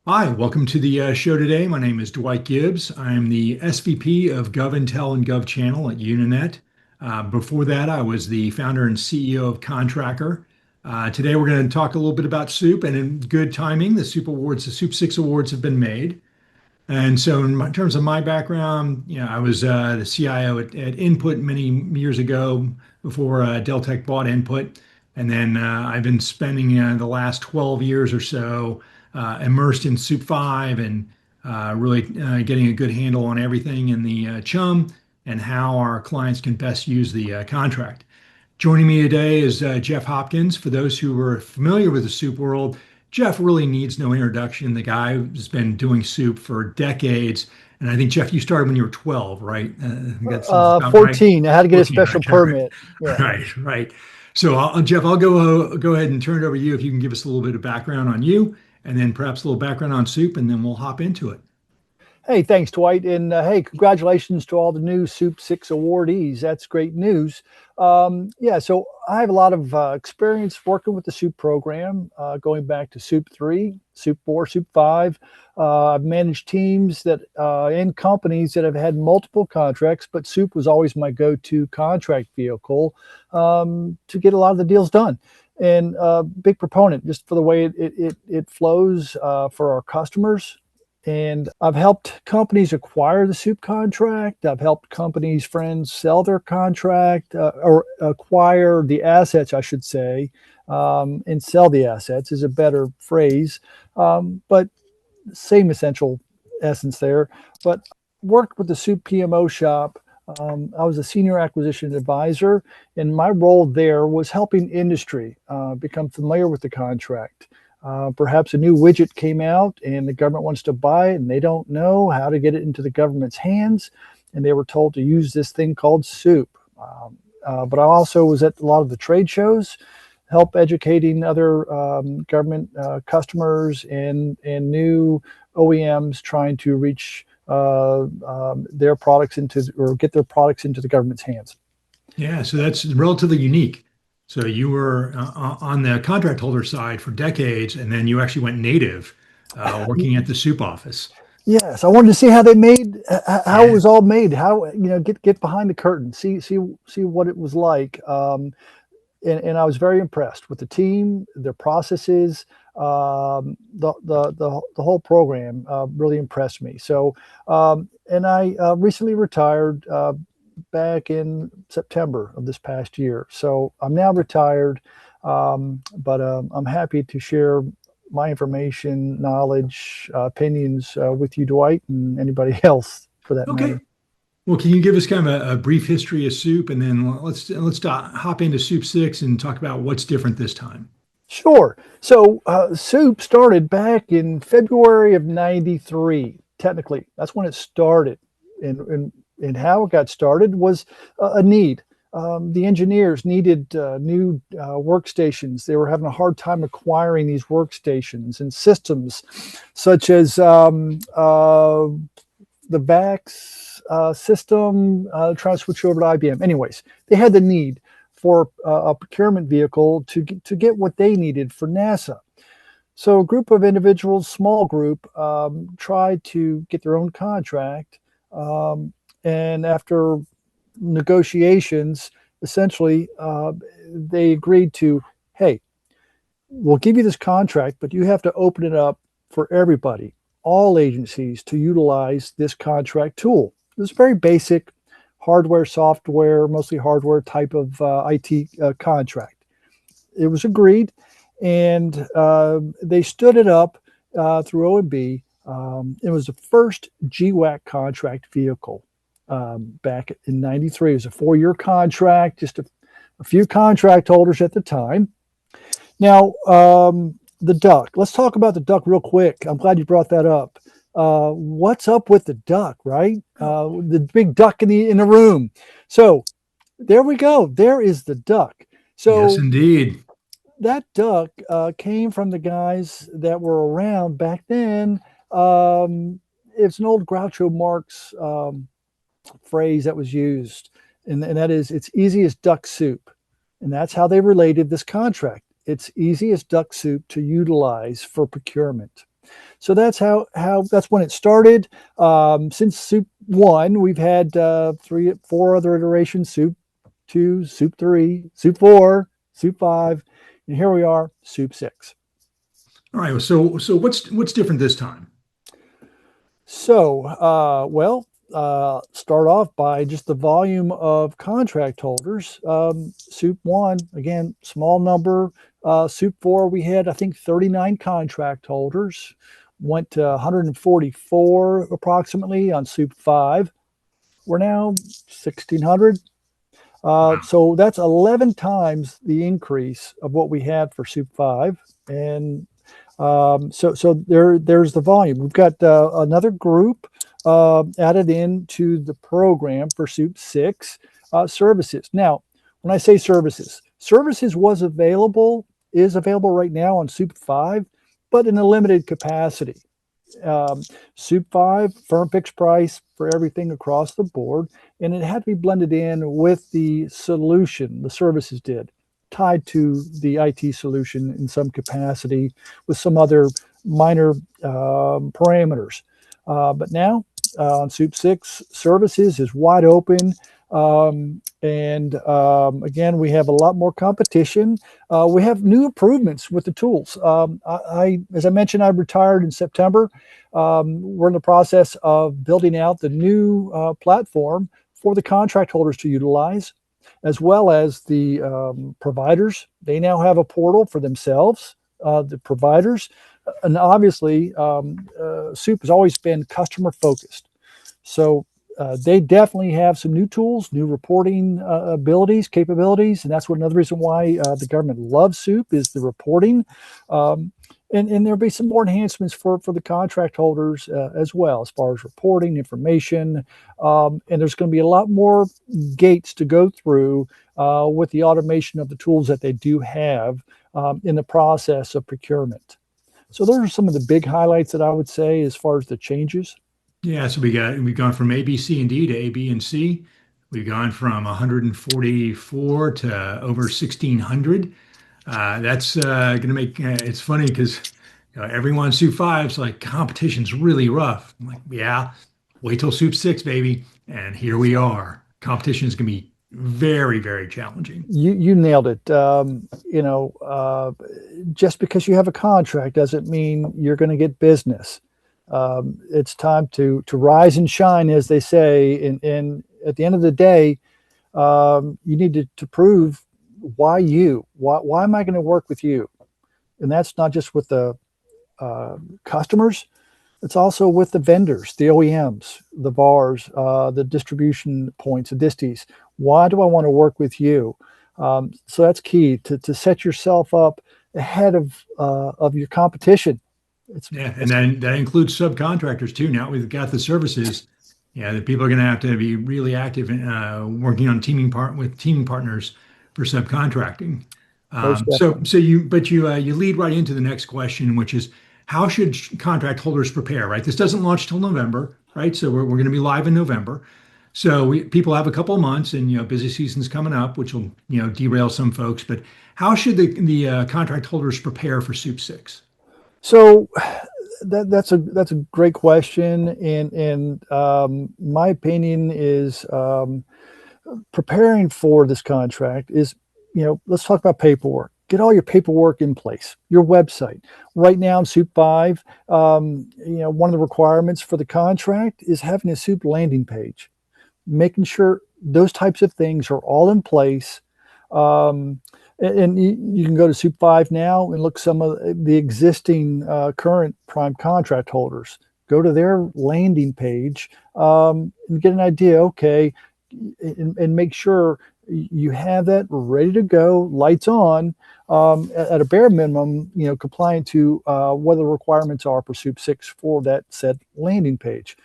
Hi, welcome to the show today. My name is Dwight Gibbs. I'm the SVP of GovIntel and GovChannel at Unanet. Before that, I was the founder and CEO of Contractor. Today, we're going to talk a little bit about soup, and in good timing, the soup awards, the Soup Six awards have been made. And so, in terms of my background, I was the CIO at Input many years ago before Deltek bought Input. And then I've been spending the last 12 years or so immersed in Soup 5 and really getting a good handle on everything in the CHUM and how our clients can best use the contract. Joining me today is Jeff Hopkins. For those who are familiar with the soup world, Jeff really needs no introduction. The guy has been doing soup for decades. And I think, Jeff, you started when you were 12, right? I think that's about right. 14. I had to get a 14, special right, right, permit. Yeah. right. So, Jeff, I'll go ahead and turn it over to you if you can give us a little bit of background on you, and then perhaps a little background on soup, and then we'll hop into it. Hey, thanks, Dwight. And hey, congratulations to all the new Soup 6 awardees. That's great news. Yeah, so I have a lot of experience working with the soup program, going back to Soup 3, Soup 4, Soup 5. I've managed teams that and companies that have had multiple contracts, but soup was always my go-to contract vehicle to get a lot of the deals done. And big proponent just for the way it flows for our customers. And I've helped companies acquire the soup contract. I've helped companies' friends sell their contract or acquire the assets, I should say, and sell the assets is a better phrase. But same essential essence there. But worked with the soup PMO shop. I was a senior acquisition advisor, and my role there was helping industry become familiar with the contract. Perhaps a new widget came out and the government wants to buy it and they don't know how to get it into the government's hands. And they were told to use this thing called soup. But I also was at a lot of the trade shows, help educating other government customers and new OEMs trying to reach their products into or get their products into the government's hands. Yeah, so that's relatively unique. So you were on the contract holder side for decades, and then you actually went native, working at the soup office. Yes, I wanted to see how they made how it Yeah. was all made. How get behind the curtain, see what it was like. And I was very impressed with the team, their processes, the whole program really impressed me. So, and I recently retired back in September of this past year. So I'm now retired, but I'm happy to share my information, knowledge, opinions with you, Dwight, and anybody else for that Okay. matter. Well, can you give us kind of a brief history of soup, and then hop into Soup Six and talk about what's different this time. Sure. So Soup started back in February of '93. Technically, that's when it started. And how it got started was a need. The engineers needed new workstations. They were having a hard time acquiring these workstations and systems, such as the VAX system, trying to switch over to IBM. Anyways, they had the need for a procurement vehicle to get what they needed for NASA. So a group of individuals, small group, tried to get their own contract. And after negotiations, essentially, they agreed to, hey, we'll give you this contract, but you have to open it up for everybody, all agencies to utilize this contract tool. It was very basic hardware, software, mostly hardware type of IT contract. It was agreed, and they stood it up through OMB. It was the first GWAC contract vehicle back in '93. It was a 4-year contract, just a few contract holders at the time. Now, the duck. Let's talk about the duck real quick. I'm glad you brought that up. What's up with the duck, right? The big duck in the room. So there we go. There is the duck. Yes, So indeed. that duck came from the guys that were around back then. It's an old Groucho Marx phrase that was used, and that is, it's easy as duck soup. And that's how they related this contract. It's easy as duck soup to utilize for procurement. So that's when it started. Since SEWP I, we've had 4 other iterations: SEWP II, SEWP III, SEWP IV, SEWP V, and here we are, SEWP VI. All right. So what's different this time? So, start off by just the volume of contract holders. SEWP I, again, small number. SEWP IV, we had, I think, 39 contract holders. Went to 144 approximately on SEWP V. We're now 1,600. So that's 11 times the increase of what we had for SEWP V. And there's the volume. We've got another group added into the program for SEWP VI, services. Now, when I say services is available right now on SEWP V, but in a limited capacity. SEWP V, firm fixed price for everything across the board, and it had to be blended in with the solution the services did, tied to the IT solution in some capacity with some other minor parameters. But now on SEWP VI, services is wide open. Again, we have a lot more competition. We have new improvements with the tools. As I mentioned, I retired in September. We're in the process of building out the new platform for the contract holders to utilize, as well as the providers. They now have a portal for themselves, the providers. And obviously, SEWP has always been customer focused. So they definitely have some new tools, new reporting capabilities. And that's another reason why the government loves SEWP is the reporting. And there'll be some more enhancements for the contract holders as well, as far as reporting information. And there's going to be a lot more gates to go through with the automation of the tools that they do have in the process of procurement. So those are some of the big highlights that I would say as far as the changes. Yeah, so we've gone from A, B, C, and D to A, B, and C. We've gone from 144 to over 1,600. That's going to make it's funny because everyone SEWP V is like competition's really rough. I'm like, yeah, wait till SEWP VI, baby, and here we are. Competition is going to be very, very challenging. You nailed it. Just because you have a contract doesn't mean you're going to get business. It's time to rise and shine, as they say. And at the end of the day, you need to prove why am I going to work with you? And that's not just with the customers. It's also with the vendors, the OEMs, the VARs, the distribution points, the disties. Why do I want to work with you? So that's key to set yourself up ahead of your competition. And then that includes subcontractors too. Now we've got the services. Yeah, the people are going to have to be really active in working on teaming partners for subcontracting. You lead right into the next question, which is how should contract holders prepare? Right, this doesn't launch till November, right? So we're going to be live in November. So people have a couple of months, and busy season's coming up, which will derail some folks. But how should the contract holders prepare for SEWP VI? So that's a great question, and my opinion is preparing for this contract is, let's talk about paperwork. Get all your paperwork in place. Your website right now in SEWP V, one of the requirements for the contract is having a SEWP landing page, making sure those types of things are all in place. And you can go to SEWP V now and look some of the existing current prime contract holders. Go to their landing page and get an idea, okay, and make sure you have that ready to go, lights on, at a bare minimum, compliant to what the requirements are for SEWP VI for that said landing page.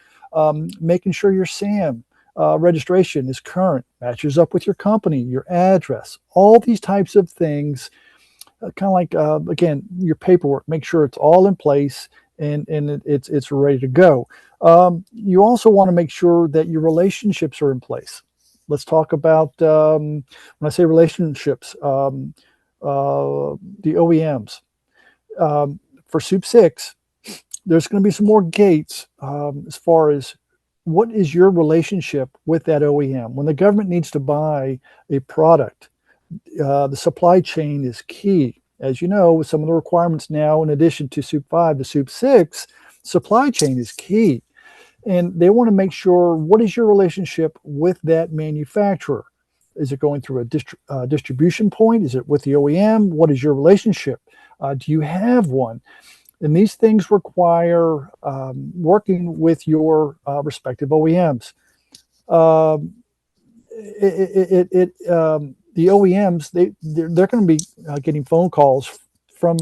Making sure your SAM registration is current, matches up with your company, your address, all these types of things, kind of like, again, your paperwork, make sure it's all in place and it's ready to go. You also want to make sure that your relationships are in place. Let's talk about, when I say relationships, the OEMs. For SEWP VI, there's going to be some more gates as far as what is your relationship with that OEM. When the government needs to buy a product, the supply chain is key. As you know, with some of the requirements now, in addition to SEWP V to SEWP VI, supply chain is key. And they want to make sure, what is your relationship with that manufacturer? Is it going through a distribution point? Is it with the OEM? What is your relationship? Do you have one? And these things require working with your respective OEMs. Um, the OEMs, they're going to be getting phone calls from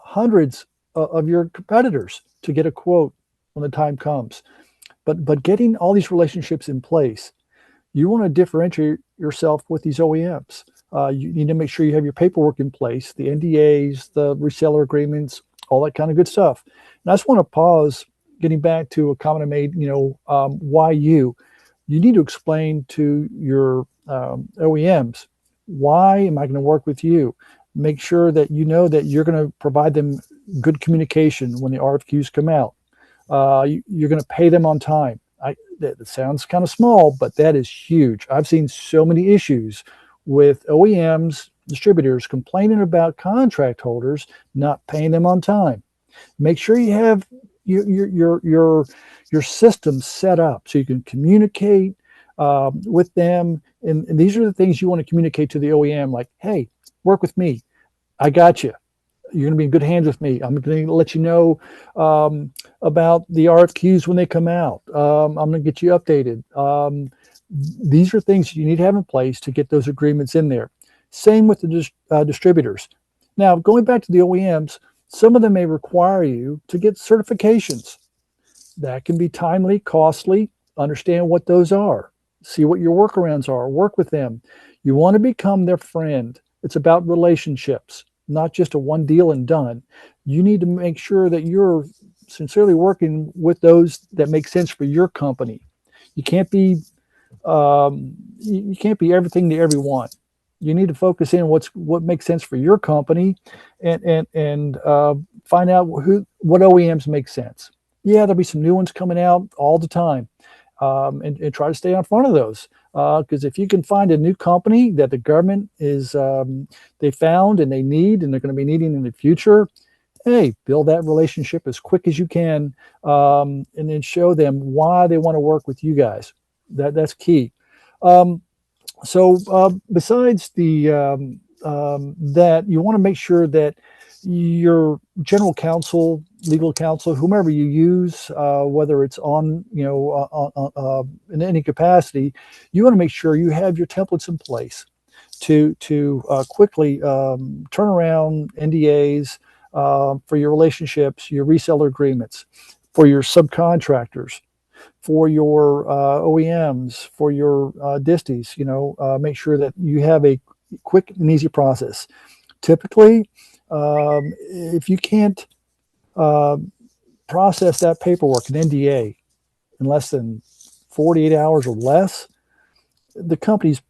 hundreds of your competitors to get a quote when the time comes. But getting all these relationships in place, you want to differentiate yourself with these OEMs. You need to make sure you have your paperwork in place, the NDAs, the reseller agreements, all that kind of good stuff. And I just want to pause, getting back to a comment I made, why you? You need to explain to your OEMs, why am I going to work with you? Make sure that you know that you're going to provide them good communication when the RFQs come out. You're going to pay them on time. That sounds kind of small, but that is huge. I've seen so many issues with OEMs, distributors complaining about contract holders not paying them on time. Make sure you have your system set up so you can communicate with them. And these are the things you want to communicate to the OEM, like, hey, work with me. I got you. You're going to be in good hands with me. I'm going to let you know about the RFQs when they come out. I'm going to get you updated. These are things you need to have in place to get those agreements in there. Same with the distributors. Now, going back to the OEMs, some of them may require you to get certifications. That can be timely, costly. Understand what those are. See what your workarounds are. Work with them. You want to become their friend. It's about relationships, not just a one deal and done. You need to make sure that you're sincerely working with those that make sense for your company. You can't be everything to everyone. You need to focus in what makes sense for your company, and find out what OEMs make sense. Yeah, there'll be some new ones coming out all the time, and try to stay on front of those. Because if you can find a new company that the government is they found and they need and they're going to be needing in the future, hey, build that relationship as quick as you can, and then show them why they want to work with you guys. That's key. Besides that, you want to make sure that your general counsel, legal counsel, whomever you use, whether it's on, in any capacity, you want to make sure you have your templates in place to quickly turn around NDAs for your relationships, your reseller agreements, for your subcontractors, for your OEMs, for your disties. Make sure that you have a quick and easy process. Typically, if you can't process that paperwork, an NDA, in less than 48 hours or less, the company's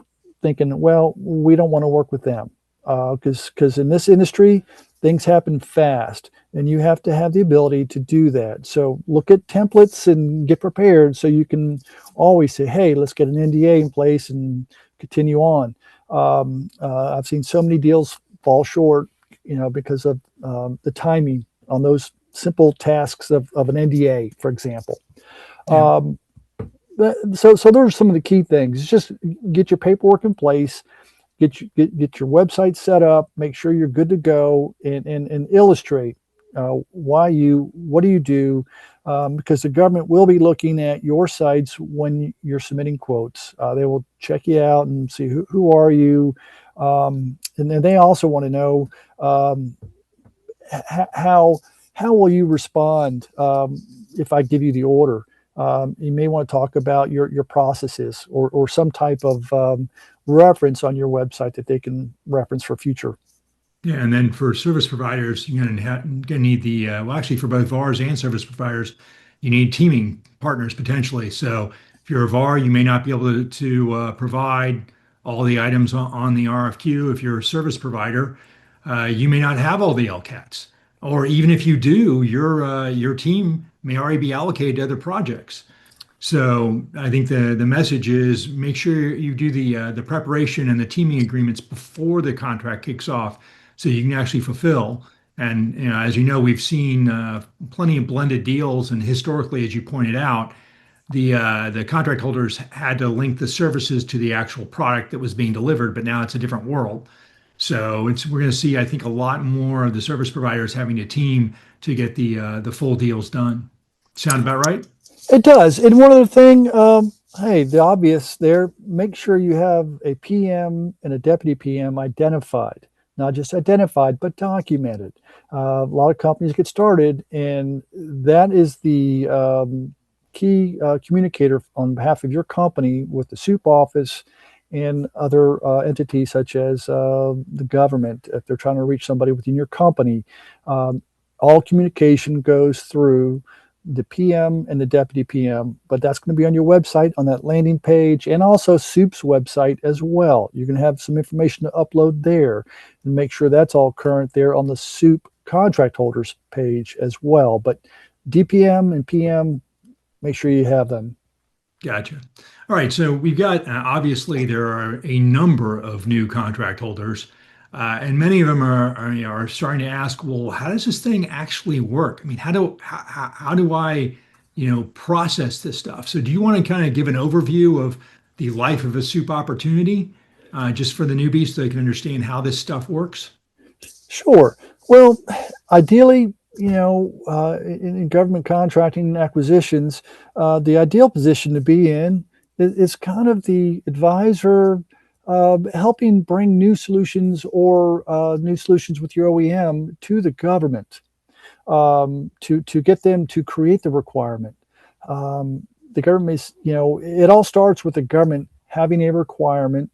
thinking, well, we don't want to work with them, because in this industry, things happen fast, and you have to have the ability to do that. So look at templates and get prepared so you can always say, hey, let's get an NDA in place and continue on. I've seen so many deals fall short, because of the timing on those simple tasks of an NDA, for example. Yeah. So those are some of the key things. Just get your paperwork in place, get your website set up, make sure you're good to go, and illustrate what do you do, because the government will be looking at your sites when you're submitting quotes. They will check you out and see who are you, and then they also want to know how will you respond if I give you the order. You may want to talk about your processes, or some type of reference on your website that they can reference for future. Yeah, and then for service providers, you're going to need actually for both VARs and service providers, you need teaming partners potentially. So if you're a VAR, you may not be able to provide all the items on the RFQ. If you're a service provider, you may not have all the LCATs. Or even if you do, your team may already be allocated to other projects. So I think the message is make sure you do the preparation and the teaming agreements before the contract kicks off, so you can actually fulfill. And as you know, we've seen plenty of blended deals, and historically, as you pointed out, the contract holders had to link the services to the actual product that was being delivered, but now it's a different world. So we're going to see, I think, a lot more of the service providers having a team to get the full deals done. Sound about right? It does. And one other thing, hey, the obvious there, make sure you have a PM and a deputy PM identified, not just identified, but documented. A lot of companies get started, and that is the key communicator on behalf of your company with the SEWP office and other entities such as the government. If they're trying to reach somebody within your company, all communication goes through the PM and the deputy PM, but that's going to be on your website on that landing page, and also SEWP's website as well. You're going to have some information to upload there and make sure that's all current there on the SEWP contract holders page as well. But DPM and PM, make sure you have them. Gotcha. All right. So we've got obviously there are a number of new contract holders, and many of them are starting to ask, well, how does this thing actually work? I mean, how do I process this stuff? So do you want to kind of give an overview of the life of a soup opportunity, just for the newbies so they can understand how this stuff works? Sure. Well, ideally, in government contracting and acquisitions, the ideal position to be in is kind of the advisor, helping bring new solutions or new solutions with your OEM to the government, to get them to create the requirement. The government is, it all starts with the government having a requirement.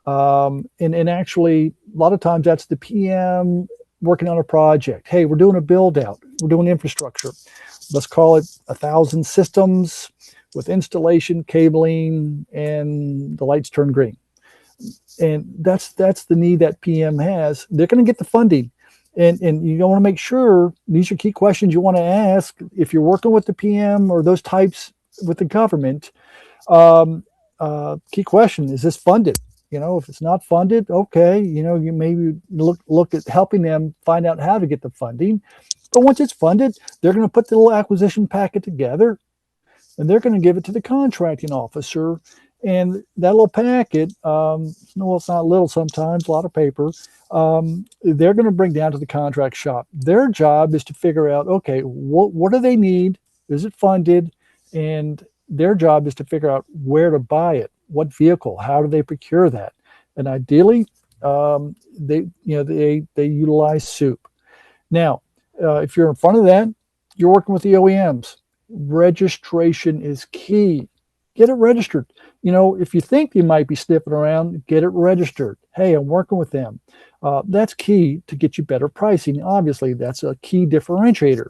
And actually, a lot of times that's the PM working on a project. Hey, we're doing a build out. We're doing infrastructure. Let's call it 1,000 systems with installation, cabling, and the lights turn green. And that's the need that PM has. They're going to get the funding. And you want to make sure these are key questions you want to ask if you're working with the PM or those types with the government. Key question, is this funded? If it's not funded, okay, you maybe look at helping them find out how to get the funding. But once it's funded, they're going to put the little acquisition packet together, and they're going to give it to the contracting officer. And that little packet, no, it's not little sometimes, a lot of paper, they're going to bring down to the contract shop. Their job is to figure out, okay, what do they need? Is it funded? And their job is to figure out where to buy it. What vehicle? How do they procure that? And ideally, they utilize SEWP. Now, if you're in front of that, you're working with the OEMs. Registration is key. Get it registered. If you think you might be sniffing around, get it registered. Hey, I'm working with them. That's key to get you better pricing. Obviously, that's a key differentiator.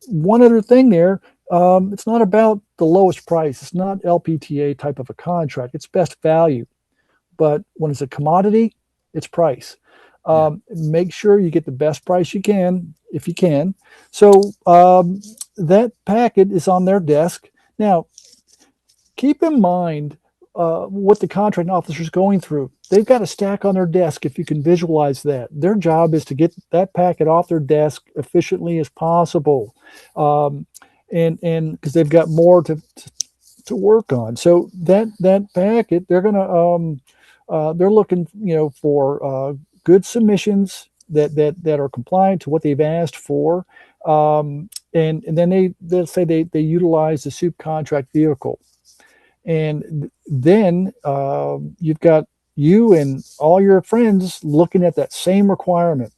One other thing there, it's not about the lowest price. It's not LPTA type of a contract. It's best value. But when it's a commodity, it's price. Make sure you get the best price you can, if you can. So that packet is on their desk. Now, keep in mind what the contract officer is going through. They've got a stack on their desk, if you can visualize that. Their job is to get that packet off their desk efficiently as possible. And because they've got more to work on. So that packet, they're looking, for good submissions that are compliant to what they've asked for. And then they'll say they utilize the SEWP contract vehicle. And then you've got you and all your friends looking at that same requirement.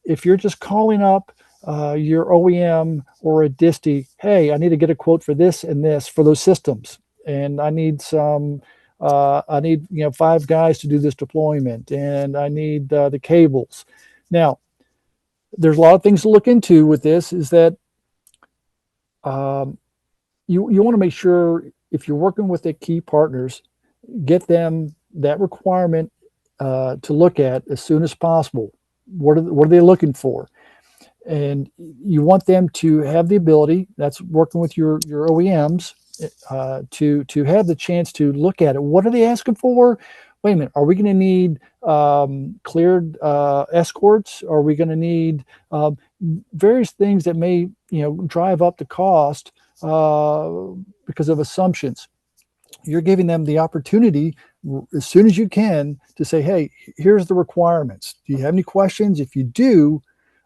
If you're just calling up your OEM or a disty, hey, I need to get a quote for this and this for those systems, and I need some. I need 5 guys to do this deployment, and I need the cables. Now, there's a lot of things to look into with this. Is that you want to make sure if you're working with the key partners, get them that requirement to look at as soon as possible. what are they looking for? And you want them to have the ability, that's working with your OEMs, to have the chance to look at it. What are they asking for? Wait a minute, are we going to need cleared escorts? Are we going to need various things that may drive up the cost because of assumptions? You're giving them the opportunity as soon as you can to say, hey, here's the requirements. Do you have any questions? If you do,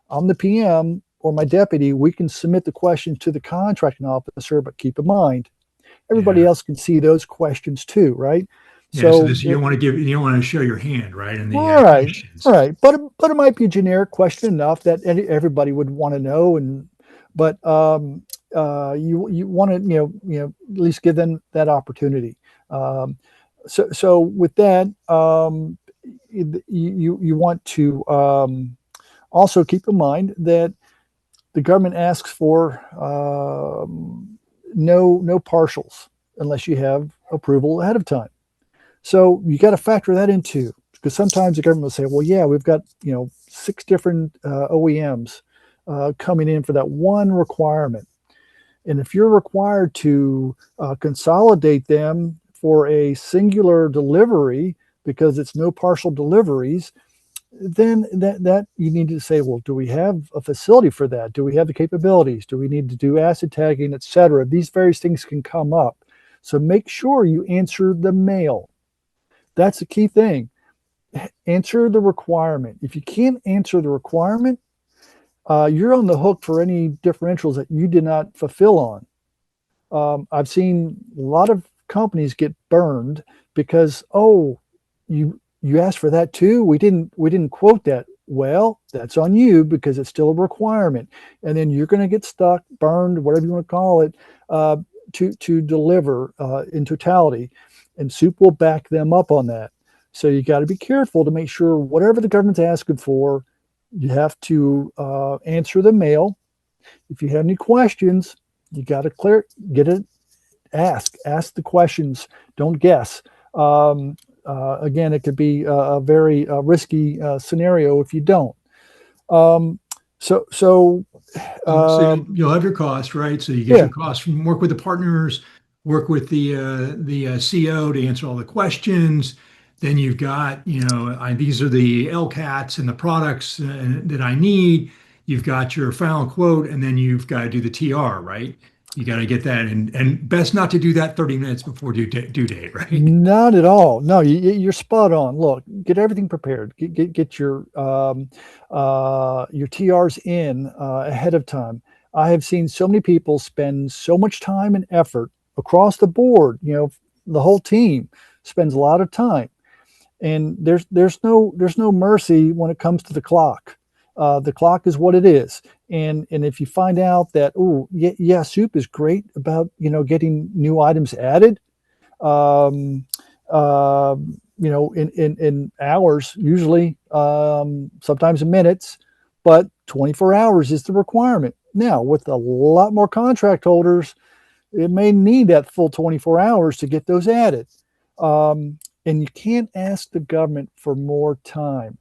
I'm the PM or my deputy, we can submit the question to the contracting officer, but keep in mind, everybody Yeah. else can see those questions too, right? Yeah. So So, this, you don't want to show your hand, right? In the all right, all questions. right, but it might be a generic question enough that everybody would want to know, but you want to at least give them that opportunity. Um, so with that, you want to also keep in mind that the government asks for no partials unless you have approval ahead of time. So you got to factor that into, because sometimes the government will say, well, yeah, we've got 6 different OEMs coming in for that one requirement. And if you're required to consolidate them for a singular delivery because it's no partial deliveries, then that you need to say, well, do we have a facility for that? Do we have the capabilities? Do we need to do asset tagging, et cetera? These various things can come up. So make sure you answer the mail. That's the key thing. Answer the requirement. If you can't answer the requirement, you're on the hook for any differentials that you did not fulfill on. I've seen a lot of companies get burned because, oh, you asked for that too. We didn't quote that. Well, that's on you because it's still a requirement, and then you're going to get stuck, burned, whatever you want to call it, to deliver in totality, and SEWP will back them up on that. So you got to be careful to make sure whatever the government's asking for, you have to answer the mail. If you have any questions, you got to get it, ask the questions. Don't guess. Again, it could be a very risky scenario if you don't. Um, so, so So um, you'll have your cost, right? So you get yeah, your cost from work with the partners, work with the CO to answer all the questions. Then you've got, these are the LCATs and the products that I need. You've got your final quote, and then you've got to do the TR, right? You got to get that, and best not to do that 30 minutes before due date, right? not at all. No, you're spot on. Look, get everything prepared. Get your TRs in ahead of time. I have seen so many people spend so much time and effort across the board. The whole team spends a lot of time, and there's no mercy when it comes to the clock. The clock is what it is, and if you find out that, oh yeah, SEWP is great about getting new items added, um, uh, in hours, usually, sometimes in minutes, but 24 hours is the requirement. Now, with a lot more contract holders, it may need that full 24 hours to get those added. And you can't ask the government for more time.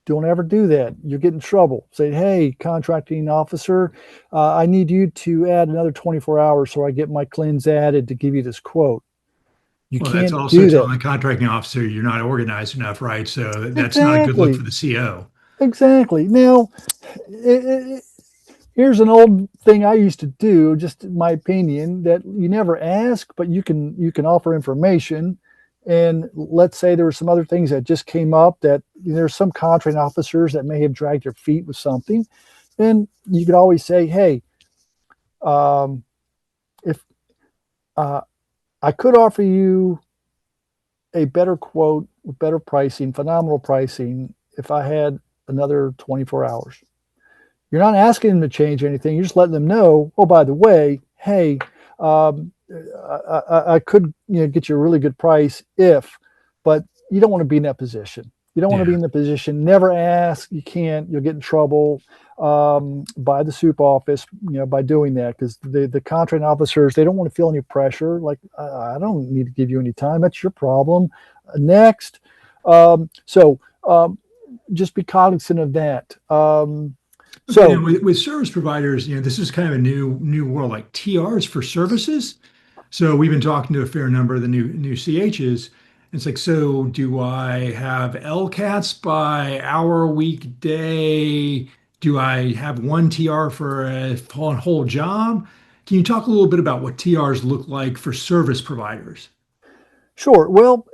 Don't ever do that. You'll get in trouble. Say, hey, contracting officer, I need you to add another 24 hours so I get my CLINs added to give you this quote. You Well, that's can't also do that. telling the contracting officer you're not organized enough, right? So that's not a good look for Exactly. the CO. Exactly. Now, here's an old thing I used to do, just my opinion, that you never ask, but you can offer information. And let's say there were some other things that just came up that there's some contracting officers that may have dragged their feet with something. And you could always say, hey, um, if uh, I could offer you a better quote, better pricing, phenomenal pricing, if I had another 24 hours. You're not asking them to change anything. You're just letting them know, oh, by the way, hey, I could get you a really good price if, but you don't want to be in that position. You don't want to be Yeah. in the position. Never ask. You can't. You'll get in trouble by the SEWP office, by doing that, because the contract officers, they don't want to feel any pressure. Like, I don't need to give you any time. That's your problem. Next. So just be cognizant of that. Okay, now So with service providers, this is kind of a new world, like TRs for services. So we've been talking to a fair number of the new CHs. It's like, so do I have LCATs by hour, week, day? Do I have one TR for a whole job? Can you talk a little bit about what TRs look like for service providers? sure. Well,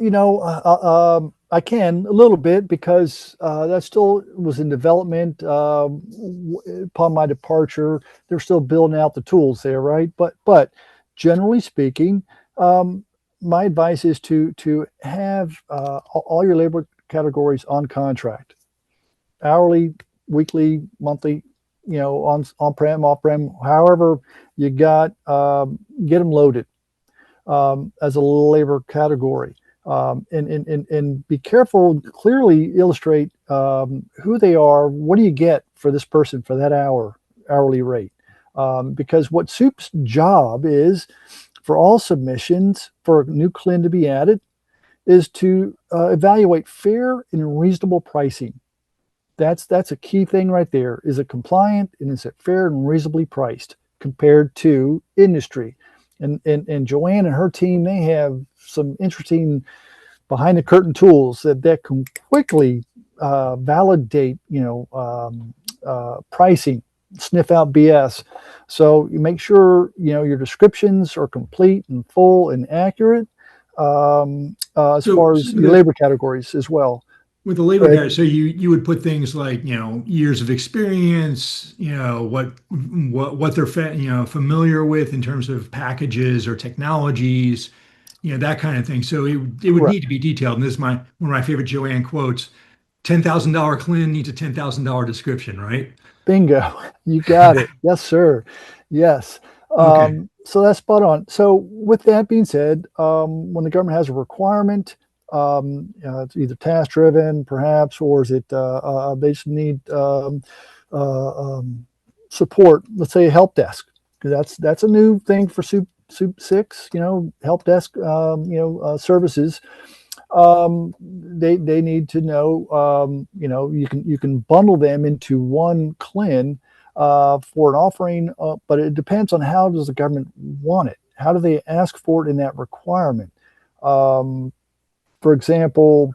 I can a little bit because that still was in development upon my departure. They're still building out the tools there, right? But generally speaking, um, my advice is to have all your labor categories on contract, hourly, weekly, monthly, on prem, off prem, however you got, get them loaded as a labor category. And be careful, clearly illustrate who they are, what do you get for this person for that hourly rate. Because what SEWP's job is for all submissions for a new CLIN to be added is to evaluate fair and reasonable pricing. That's a key thing right there. Is it compliant and is it fair and reasonably priced compared to industry? And Joanne and her team, they have some interesting behind the curtain tools that can quickly validate, pricing, sniff out BS. So you make sure, your descriptions are complete and full and accurate as So, far so as your labor categories as well. with the Go labor ahead. guys, so you would put things like, years of experience, what they're familiar with in terms of packages or technologies, that kind of thing. So it would need Correct. to be detailed. And this is one of my favorite Joanne quotes: $10,000 CLIN needs a $10,000 description, right? Bingo. You got it. Yes, sir. Yes. Okay. So that's spot on. So with that being said, when the government has a requirement, it's either task driven, perhaps, or is it they just need support? Let's say a help desk, because that's a new thing for Soup Six. Help desk, services. They need to know. You can bundle them into one CLIN for an offering, but it depends on how does the government want it. How do they ask for it in that requirement? Um, for example,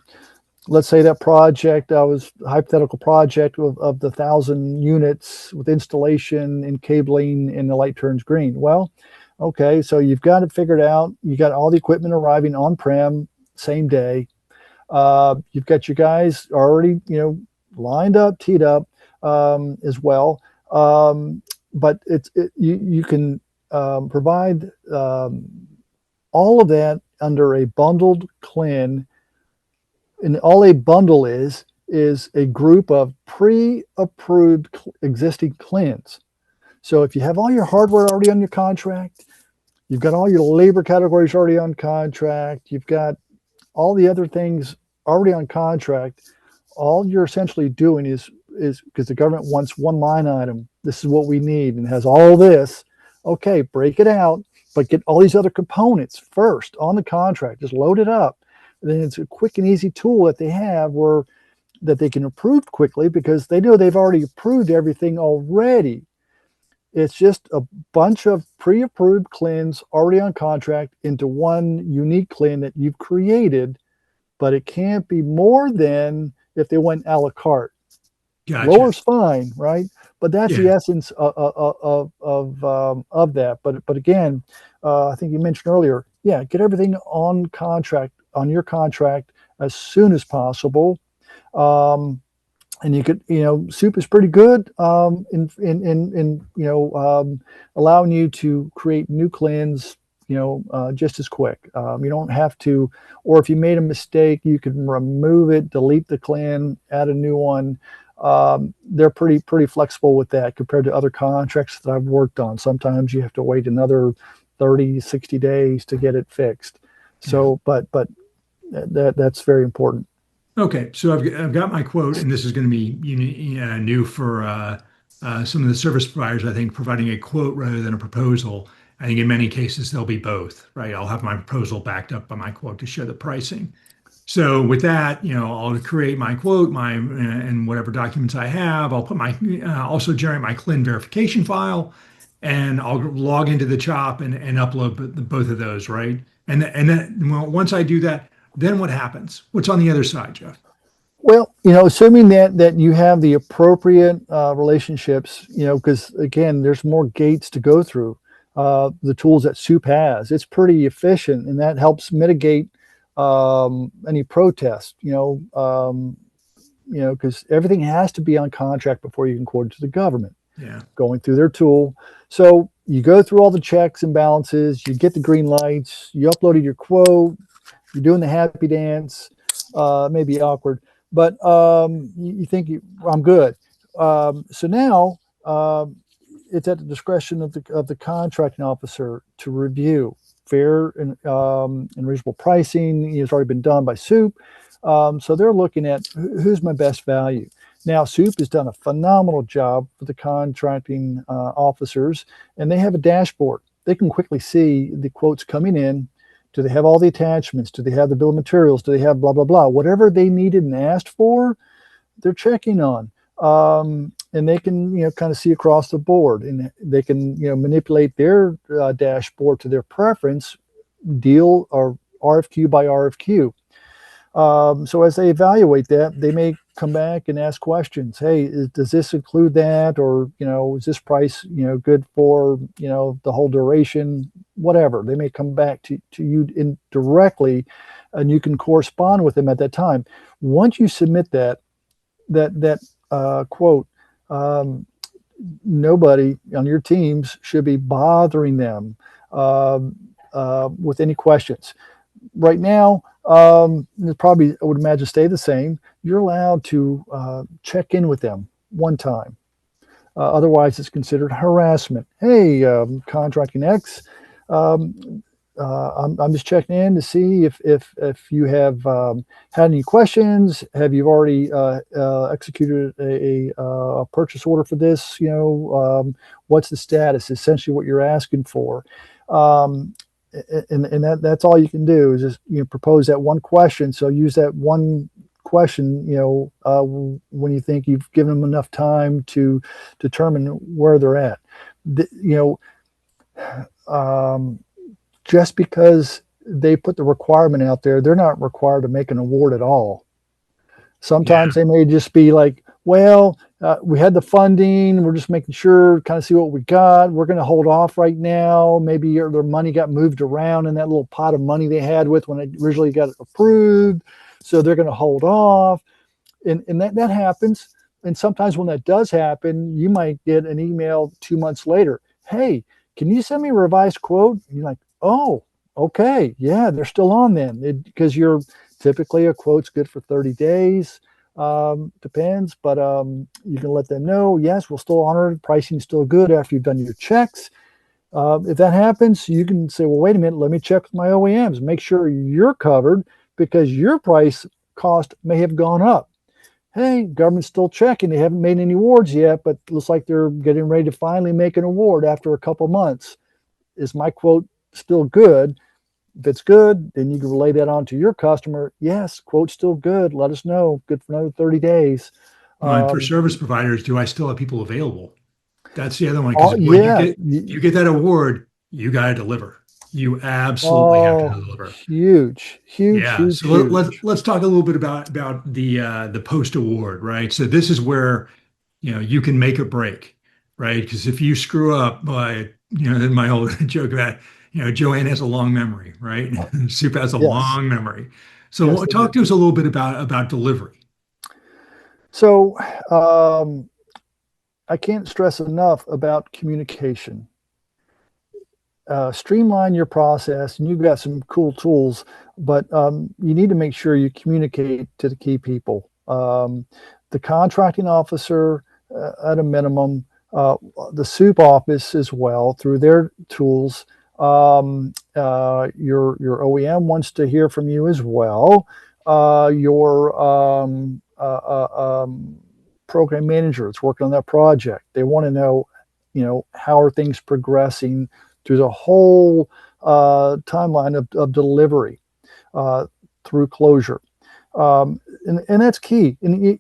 let's say that project, I was hypothetical project of the 1,000 units with installation and cabling and the light turns green. Well, okay, so you've got it figured out. You got all the equipment arriving on prem same day. You've got your guys already, lined up, teed up as well. But you can provide all of that under a bundled CLIN, and all a bundle is a group of pre-approved existing CLINs. So if you have all your hardware already on your contract, you've got all your labor categories already on contract, you've got all the other things already on contract, all you're essentially doing is because the government wants one line item. This is what we need and has all this. Okay, break it out, but get all these other components first on the contract. Just load it up. And then it's a quick and easy tool that they have where that they can approve quickly because they know they've already approved everything already. It's just a bunch of pre-approved CLINs already on contract into one unique CLIN that you've created, but it can't be more than if they went a la carte. Gotcha. Lower's fine, right? But that's the Yeah. essence of that. But again, I think you mentioned earlier, yeah, get everything on contract on your contract as soon as possible. And you could, Soup is pretty good in allowing you to create new CLINs, just as quick. You don't have to, or if you made a mistake, you can remove it, delete the CLIN, add a new one. They're pretty flexible with that compared to other contracts that I've worked on. Sometimes you have to wait another 30, 60 days to get it fixed. Yeah. So, but that's very important. Okay, so I've got my quote, and this is going to be new for some of the service providers. I think providing a quote rather than a proposal. I think in many cases they'll be both, right? I'll have my proposal backed up by my quote to show the pricing. So with that, I'll create my quote, and whatever documents I have. I'll put my also generate my CLIN verification file, and I'll log into the CHOP and upload both of those, right? And then well, once I do that, then what happens? What's on the other side, Jeff? Well, assuming that you have the appropriate relationships, because again, there's more gates to go through. The tools that SEWP has, it's pretty efficient, and that helps mitigate any protest. Because everything has to be on contract before you can quote it to the government, Yeah. going through their tool. So you go through all the checks and balances, you get the green lights, you uploaded your quote, you're doing the happy dance, maybe awkward, but you think I'm good. So now it's at the discretion of the contracting officer to review fair and reasonable pricing. It's already been done by SEWP. So they're looking at who's my best value. Now, SEWP has done a phenomenal job for the contracting officers, and they have a dashboard. They can quickly see the quotes coming in. Do they have all the attachments? Do they have the bill of materials? Do they have blah, blah, blah? Whatever they needed and asked for, they're checking on. And they can, kind of see across the board, and they can, manipulate their dashboard to their preference, deal or RFQ by RFQ. So as they evaluate that, they may come back and ask questions. Hey, does this include that? Or, is this price, good for, the whole duration, whatever. They may come back to you directly, and you can correspond with them at that time. Once you submit that quote, nobody on your teams should be bothering them with any questions. Right now, probably, I would imagine, stay the same. You're allowed to check in with them one time. Otherwise, it's considered harassment. Hey, contracting X, I'm just checking in to see if you have had any questions. Have you already executed a purchase order for this? What's the status? Essentially, what you're asking for. And that's all you can do is just propose that one question. So use that one question when you think you've given them enough time to determine where they're at. Just because they put the requirement out there, they're not required to make an award at all. Sometimes they may just be like, well, we had the funding. We're just making sure, kind of see what we got. We're going to hold off right now. Maybe their money got moved around in that little pot of money they had with when it originally got approved. So they're going to hold off. And that happens. And sometimes when that does happen, you might get an email 2 months later. Hey, can you send me a revised quote? And you're like, oh, okay. Yeah, they're still on then. Because you're typically, a quote's good for 30 days. Depends, but you can let them know, yes, we'll still honor it. Pricing's still good after you've done your checks. If that happens, you can say, well, wait a minute, let me check with my OEMs, make sure you're covered because your price cost may have gone up. Hey, government's still checking. They haven't made any awards yet, but looks like they're getting ready to finally make an award after a couple months. Is my quote still good? If it's good, then you can relay that on to your customer. Yes, quote's still good. Let us know. Good for another 30 days. And for service providers, do I still have people available? That's the other one. Because when you get that award, you got to deliver. You absolutely have to deliver. Huge. Yeah. So let's talk a little bit about the post award, right? So this is where you can make or break, right? Because if you screw up, my old joke about Joanne has a long memory, right? SEWP has a long memory. So yes, talk to us a little bit about delivery. So I can't stress enough about communication. Streamline your process, and you've got some cool tools, but you need to make sure you communicate to the key people. The contracting officer at a minimum, the SEWP office as well through their tools. Your OEM wants to hear from you as well. Your program manager that's working on that project, they want to know, how are things progressing through the whole timeline of delivery through closure. And that's key. And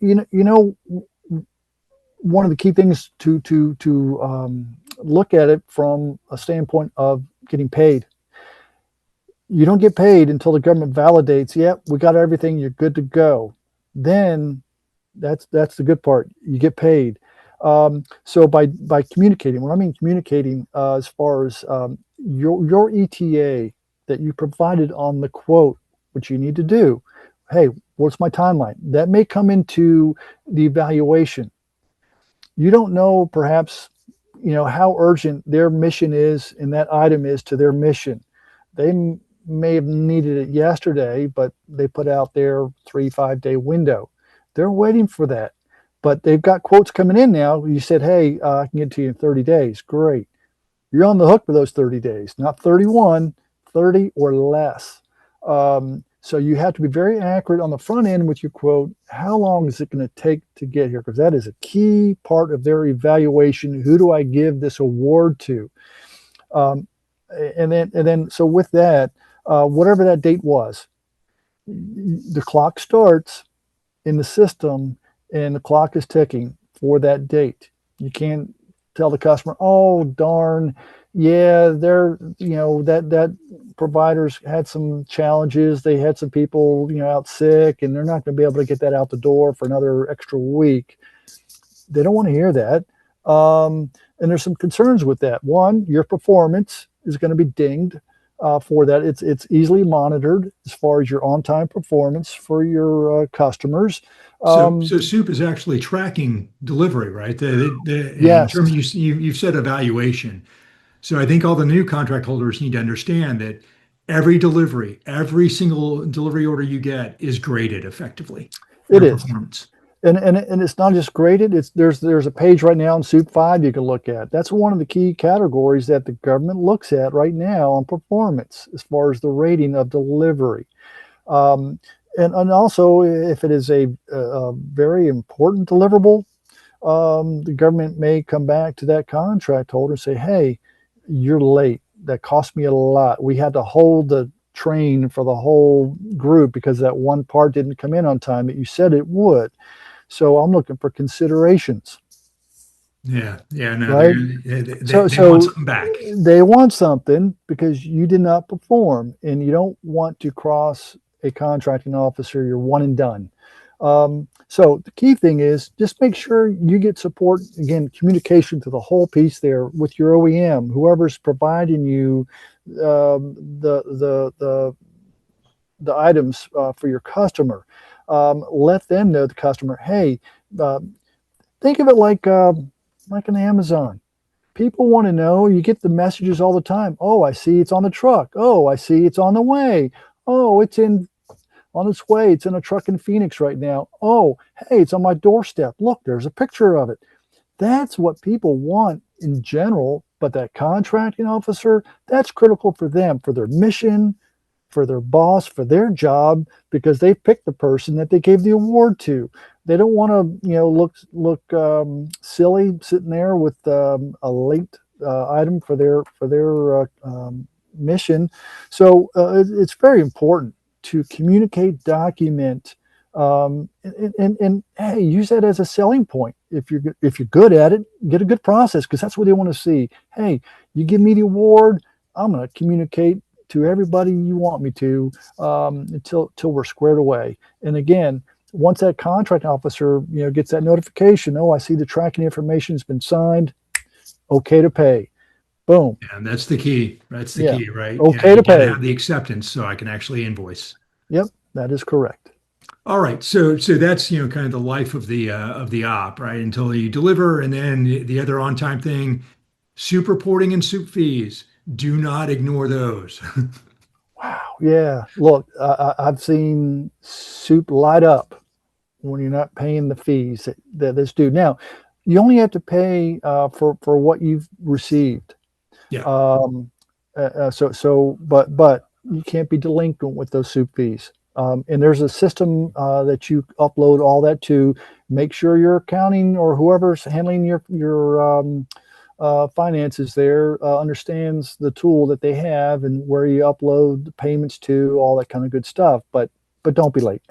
one of the key things to look at it from a standpoint of getting paid. You don't get paid until the government validates, yep, we got everything, you're good to go. Then that's the good part. You get paid. So by communicating, what I mean communicating, as far as your ETA that you provided on the quote, what you need to do. Hey, what's my timeline? That may come into the evaluation. You don't know perhaps, how urgent their mission is and that item is to their mission. They may have needed it yesterday, but they put out their 3-5 day window. They're waiting for that, but they've got quotes coming in now. You said, hey, I can get to you in 30 days. Great. You're on the hook for those 30 days, not 31, 30 or less. So you have to be very accurate on the front end with your quote. How long is it going to take to get here? Because that is a key part of their evaluation. Who do I give this award to? So with that, whatever that date was, the clock starts in the system and the clock is ticking for that date. You can't tell the customer, oh, darn, yeah, that providers had some challenges. They had some people, out sick, and they're not going to be able to get that out the door for another extra week. They don't want to hear that. And there's some concerns with that. One, your performance is going to be dinged for that. It's easily monitored as far as your on-time performance for your customers. So SEWP is actually tracking delivery, right? In Yes, terms of you've said evaluation. So I think all the new contract holders need to understand that every delivery, every single delivery order you get is graded effectively it for is. performance. And it's not just graded. There's a page right now in SEWP V you can look at. That's one of the key categories that the government looks at right now on performance as far as the rating of delivery. And also, if it is a very important deliverable, the government may come back to that contract holder and say, hey, you're late. That cost me a lot. We had to hold the train for the whole group because that one part didn't come in on time that you said it would. So I'm looking for considerations, Yeah, no, right? they want So something back. they want something because you did not perform, and you don't want to cross a contracting officer. You're one and done. So the key thing is just make sure you get support. Again, communication to the whole piece there with your OEM, whoever's providing you the items for your customer. Let them know, the customer, hey, uh, think of it like an Amazon. People want to know. You get the messages all the time. Oh, I see it's on the truck. Oh, I see it's on the way. Oh, it's on its way. It's in a truck in Phoenix right now. Oh, hey, it's on my doorstep. Look, there's a picture of it. That's what people want in general. But that contracting officer, that's critical for them, for their mission, for their boss, for their job, because they picked the person that they gave the award to. They don't want to, look silly sitting there with a late item for their mission. So it's very important to communicate, document, and hey, use that as a selling point. If you're good at it, get a good process, because that's what they want to see. Hey, you give me the award, I'm going to communicate to everybody you want me to, until we're squared away. And again, once that contract officer gets that notification, oh, I see the tracking information has been signed, okay to pay. Boom. Yeah, and that's the key. That's the Yeah, key, right? Yeah, okay you to got to pay. have the acceptance so I can actually invoice. Yep, that is correct. All right, so that's kind of the life of the op, right? Until you deliver, and then the other on time thing, soup reporting and soup fees. Do not ignore those. Wow. Yeah. Look, I've seen soup light up when you're not paying the fees that that's due. Now, you only have to pay for what you've received. Yeah. But you can't be delinquent with those soup fees. And there's a system that you upload all that to. Make sure your accounting or whoever's handling your finances there understands the tool that they have and where you upload the payments to, all that kind of good stuff. But don't be late.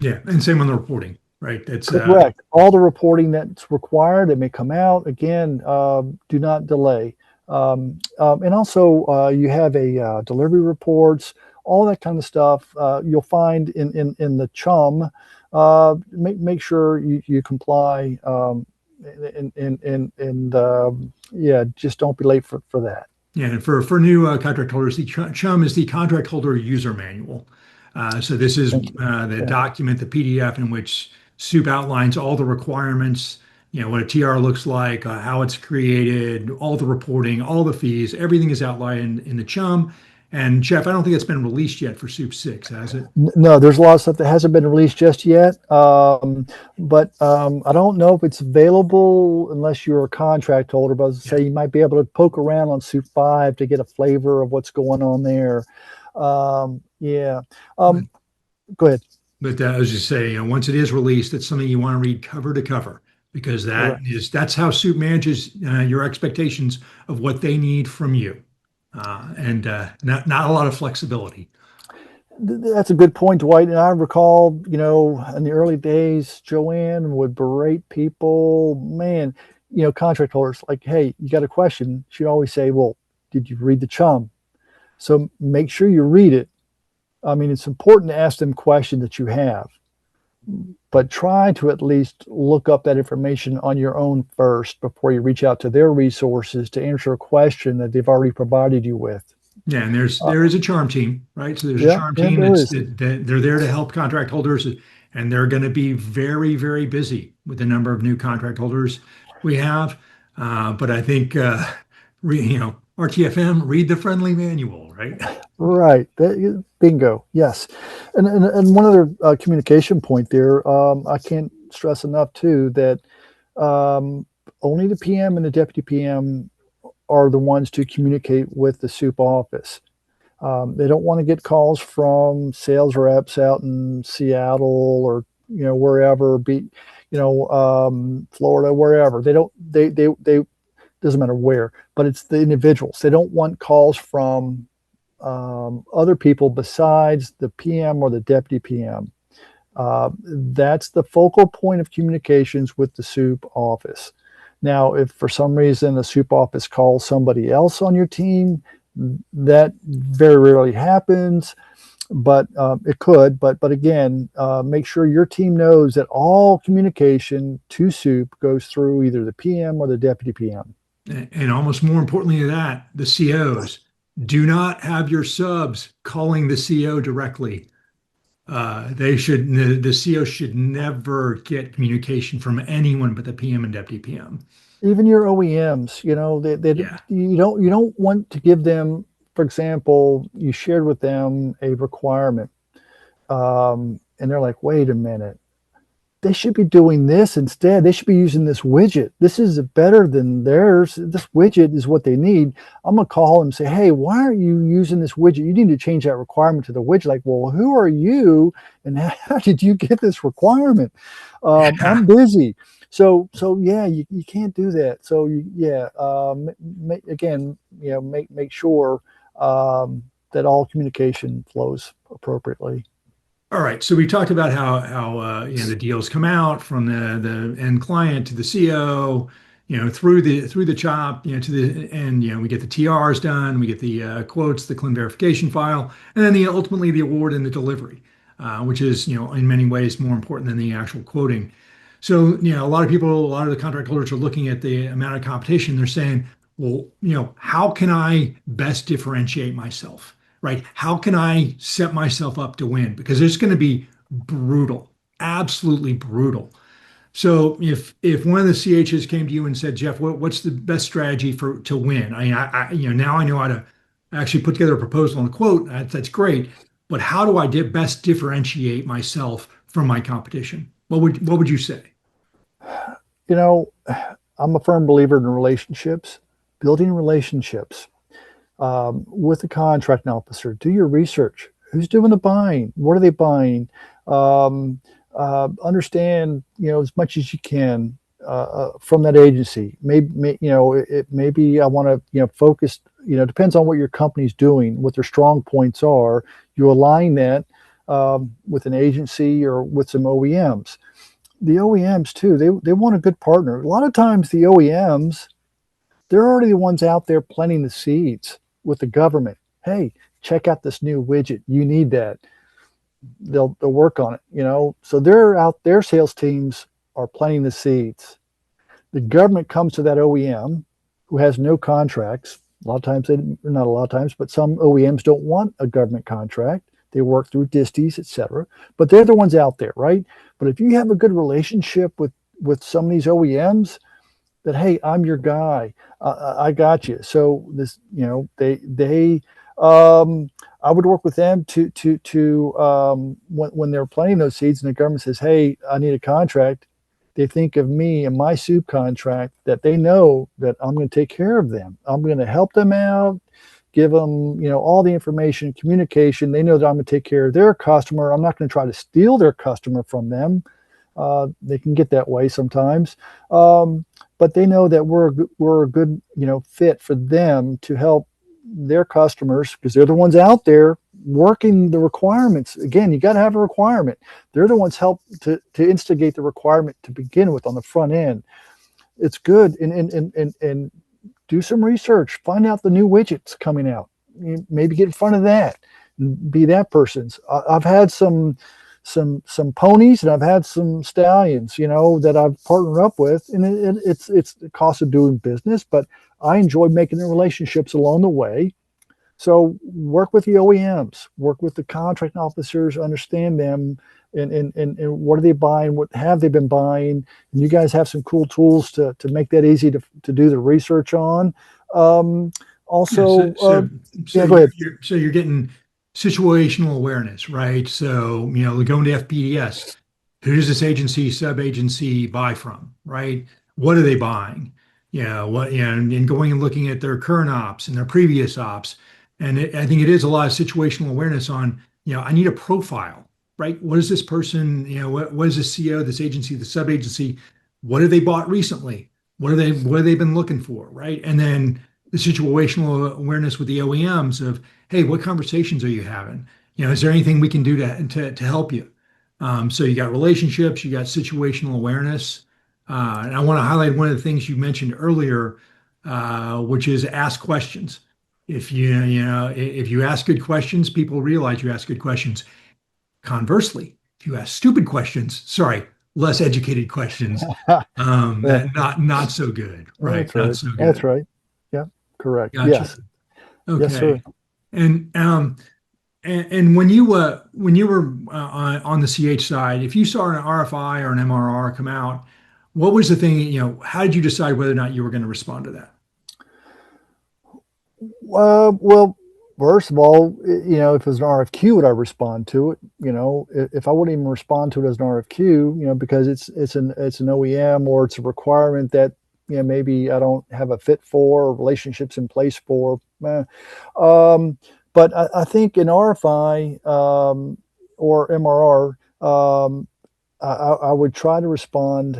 Yeah, and same on the reporting, right? That's Correct. All the reporting that's required, it may come out. Again, do not delay. And also, you have a delivery reports, all that kind of stuff. You'll find in the CHUM. Make sure you comply. Yeah, just don't be late for that. Yeah, and for new contract holders, the CHUM is the contract holder user manual. So this is Thank you. the Yeah. document, the PDF, in which SEWP outlines all the requirements, what a TR looks like, how it's created, all the reporting, all the fees, everything is outlined in the CHUM. And Jeff, I don't think it's been released yet for SEWP VI, has it? No, there's a lot of stuff that hasn't been released just yet. But I don't know if it's available unless you're a contract holder. But as I Yeah. say, you might be able to poke around on SEWP V to get a flavor of what's going on there. Yeah. But, Go ahead. but I was just saying, once it is released, it's something you want to read cover to cover because Correct. that's how SEWP manages your expectations of what they need from you. And not a lot of flexibility. That's a good point, Dwight. And I recall, in the early days, Joanne would berate people. Man, contract holders like, hey, you got a question? She'd always say, well, did you read the CHUM? So make sure you read it. I mean, it's important to ask them questions that you have, but try to at least look up that information on your own first before you reach out to their resources to answer a question that they've already provided you with. Yeah, and Uh, there is a charm team, right? So there's a yeah, charm yeah, team there is. that they're there to help contract holders, and they're going to be very, very busy with the number of new contract holders we have. But I think RTFM, read the friendly manual, right? Right. Bingo. Yes. And one other communication point there, I can't stress enough too that only the PM and the deputy PM are the ones to communicate with the SEWP office. They don't want to get calls from sales reps out in Seattle or wherever, Florida, wherever. They doesn't matter where, but it's the individuals. They don't want calls from other people besides the PM or the deputy PM. That's the focal point of communications with the SEWP office. Now, if for some reason the SEWP office calls somebody else on your team, that very rarely happens, but it could. But again, make sure your team knows that all communication to SEWP goes through either the PM or the deputy PM. And almost more importantly than that, the COs. Do not have your subs calling the CO directly. The CO should never get communication from anyone but the PM and deputy PM. Even your OEMs, Yeah. you don't want to give them, for example, you shared with them a requirement, and they're like, wait a minute, they should be doing this instead. They should be using this widget. This is better than theirs. This widget is what they need. I'm gonna call them and say, hey, why aren't you using this widget? You need to change that requirement to the widget. Like, well, who are you, and how did you get this requirement? I'm busy. So yeah, you can't do that. So yeah, again, make sure that all communication flows appropriately. All right. So we talked about how the deals come out from the end client to the CO, through the chop, to the end. We get the TRs done, we get the quotes, the CLIN verification file, and then ultimately the award and the delivery, which is in many ways more important than the actual quoting. So a lot of the contract holders are looking at the amount of competition. They're saying, well, how can I best differentiate myself? Right? How can I set myself up to win? Because it's going to be brutal, absolutely brutal. So if one of the CHs came to you and said, Jeff, what's the best strategy to win? I mean, now I know how to actually put together a proposal and a quote. That's great, but how do I best differentiate myself from my competition? What would you say? You know, I'm a firm believer in relationships, building relationships with the contracting officer. Do your research. Who's doing the buying? What are they buying? Understand, as much as you can from that agency. Maybe I want to, focus. Depends on what your company's doing, what their strong points are. You align that. with an agency or with some OEMs. The OEMs too, they want a good partner. A lot of times the OEMs, they're already the ones out there planting the seeds with the government. Hey, check out this new widget. You need that. They'll work on it, you know. So they're out, their sales teams are planting the seeds. The government comes to that OEM who has no contracts. A lot of times, not a lot of times, but some OEMs don't want a government contract. They work through disties, etc. But they're the ones out there, right? But if you have a good relationship with some of these OEMs, that hey, I'm your guy, I got you. So this, you know, I would work with them to when they're planting those seeds, and the government says, hey, I need a contract. They think of me and my soup contract, that they know that I'm going to take care of them. I'm going to help them out, give them, you know, all the information, communication. They know that I'm going to take care of their customer. I'm not going to try to steal their customer from them. They can get that way sometimes, but they know that we're a good, you know, fit for them to help their customers, because they're the ones out there working the requirements. Again, you got to have a requirement. They're the ones help to instigate the requirement to begin with on the front end. It's good, and do some research, find out the new widgets coming out. Maybe get in front of that and be that person's. I've had some ponies, and I've had some stallions, you know, that I've partnered up with, and it's the cost of doing business, but I enjoy making the relationships along the way. So work with the OEMs, work with the contract officers, understand them, and what are they buying, what have they been buying, and you guys have some cool tools to make that easy to do the research on. Yeah, Also, so yeah, go ahead. you're getting situational awareness, right? So, you know, going to FPDS, who does this agency, sub-agency buy from, right? What are they buying? You know, what, you know, and going and looking at their current ops and their previous ops. And I think it is a lot of situational awareness on, you know, I need a profile, right? What is this person, you know, what is this CO, this agency, the sub-agency, what have they bought recently? What have they been looking for, right? And then the situational awareness with the OEMs of, hey, what conversations are you having? You know, is there anything we can do to help you? So you got relationships, you got situational awareness, and I want to highlight one of the things you mentioned earlier, which is ask questions. If if you ask good questions, people realize you ask good questions. Conversely, if you ask stupid questions, sorry, less educated questions, Yeah, not so good, right? that's Not right. so That's good. right. Yeah, correct. Gotcha. Yes. Yes, Okay. sir. And when you were on the CH side, if you saw an RFI or an MRR come out, what was the thing, you know, how did you decide whether or not you were going to respond to that? Well, first of all, you know, if it was an RFQ, would I respond to it? You know, if I wouldn't even respond to it as an RFQ, you know, because it's an OEM, or it's a requirement that, you know, maybe I don't have a fit for, or relationships in place for. Um, but I think in RFI, or MRR, I would try to respond,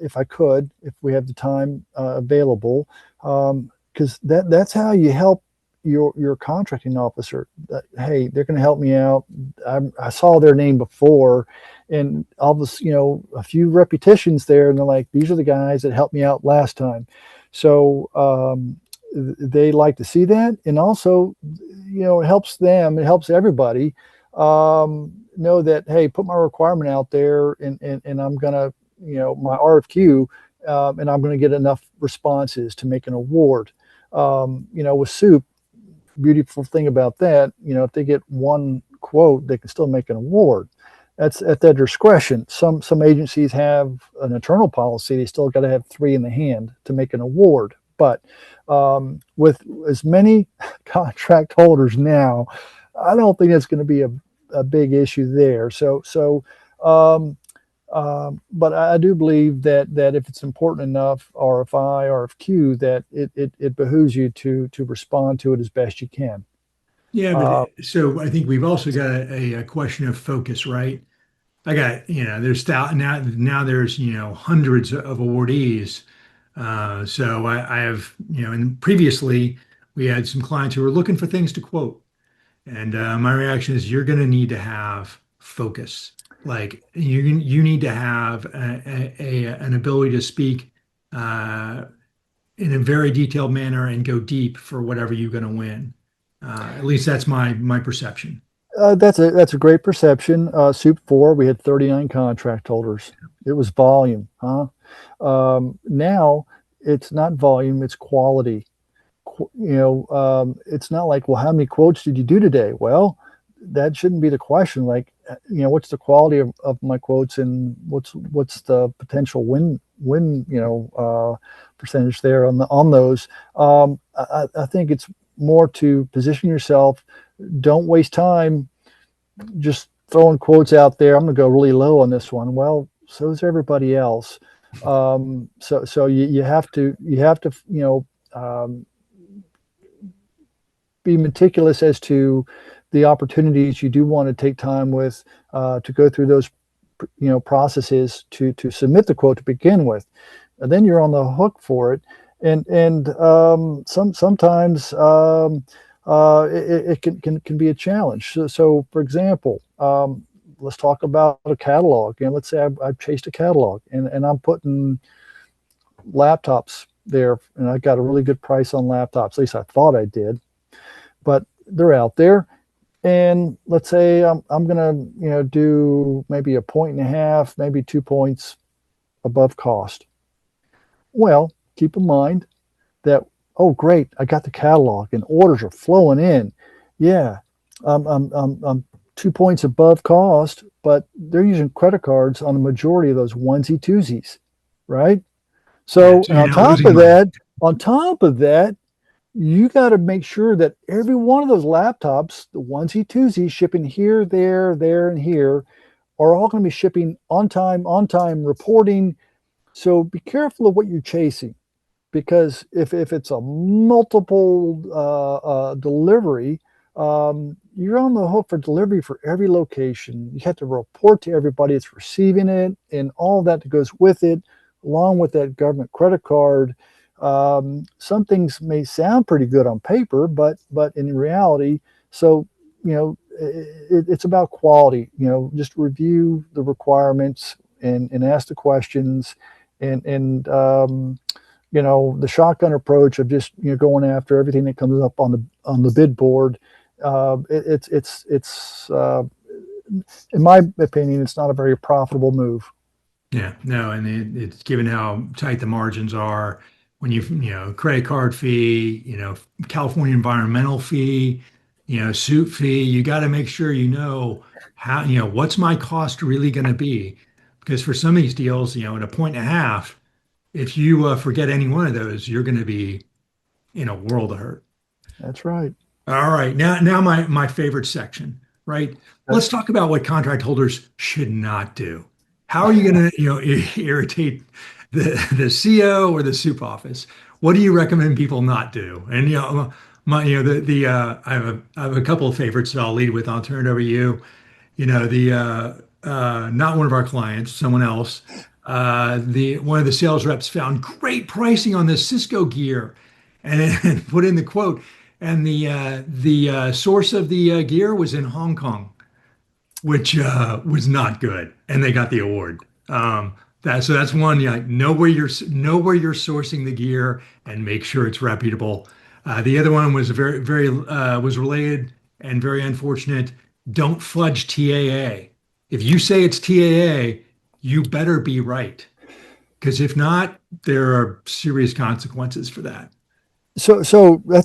if I could, if we have the time available, because that's how you help your contracting officer. Hey, they're going to help me out. I saw their name before, and all this, you know, a few repetitions there, and they're like, these are the guys that helped me out last time. So they like to see that, and also, you know, it helps them. It helps everybody. Know that, hey, put my requirement out there, and I'm gonna, you know, my RFQ, and I'm gonna get enough responses to make an award. You know, with soup, beautiful thing about that, you know, if they get one quote, they can still make an award. That's at their discretion. Some agencies have an internal policy; they still got to have three in the hand to make an award. But with as many contract holders now, I don't think that's going to be a big issue there. Um, but I do believe that if it's important enough, RFI, RFQ, that it behooves you to respond to it as best you can. Yeah, but Uh, so I think we've also got a question of focus, right? I got, you know, now there's, you know, hundreds of awardees. So I have, you know, and previously we had some clients who were looking for things to quote. And my reaction is you're going to need to have focus. Like you need to have an ability to speak uh, in a very detailed manner and go deep for whatever you're going to win. At least that's my perception. That's a great perception. Soup 4, we had 39 contract holders. It was volume, huh? Now it's not volume, it's quality. It's not like, well, how many quotes did you do today? Well, that shouldn't be the question. Like, what's the quality of my quotes, and what's the potential win percentage there on those. I think it's more to position yourself. Don't waste time just throwing quotes out there. I'm going to go really low on this one. Well, so is everybody else. So you have to be meticulous as to the opportunities you do want to take time with to go through those processes to submit the quote to begin with, and then you're on the hook for it. And sometimes it can be a challenge. So for example, let's talk about a catalog. And let's say I've chased a catalog, and I'm putting laptops there, and I got a really good price on laptops. At least I thought I did, but they're out there. And let's say I'm gonna do maybe a point and a half, maybe 2 points above cost. Well, keep in mind that, oh great, I got the catalog and orders are flowing in. Yeah, I'm 2 points above cost, but they're using credit cards on the majority of those onesie twosies, right? Yeah, So, so and you're on not top losing of money. that, on top of that, you got to make sure that every one of those laptops, the onesie twosies shipping here, there, and here, are all going to be shipping on time reporting. So be careful of what you're chasing, because if it's a multiple delivery, you're on the hook for delivery for every location. You have to report to everybody that's receiving it and all that goes with it, along with that government credit card. Some things may sound pretty good on paper, but in reality, so it's about quality. Just review the requirements and ask the questions, and the shotgun approach of just going after everything that comes up on the bid board. It's in my opinion, it's not a very profitable move. Yeah, no, and it's given how tight the margins are when credit card fee, California environmental fee, suit fee, you got to make sure how, what's my cost really going to be? Because for some of these deals, at a point and a half, if you forget any one of those, you're going to be in a world of hurt. That's right. All right, now my favorite section, right? Okay. Let's talk about what contract holders should not do. How are you going to, irritate the CO or the soup office? What do you recommend people not do? And I have a couple of favorites that I'll lead with. I'll turn it over to you. The not one of our clients, someone else. The one of the sales reps found great pricing on this Cisco gear, and put in the quote. And the source of the gear was in Hong Kong, which was not good, and they got the award. That's one. Yeah, know where you're sourcing the gear and make sure it's reputable. The other one was very was related and very unfortunate. Don't fudge TAA. If you say it's TAA, you better be right, because if not, there are serious consequences for that. So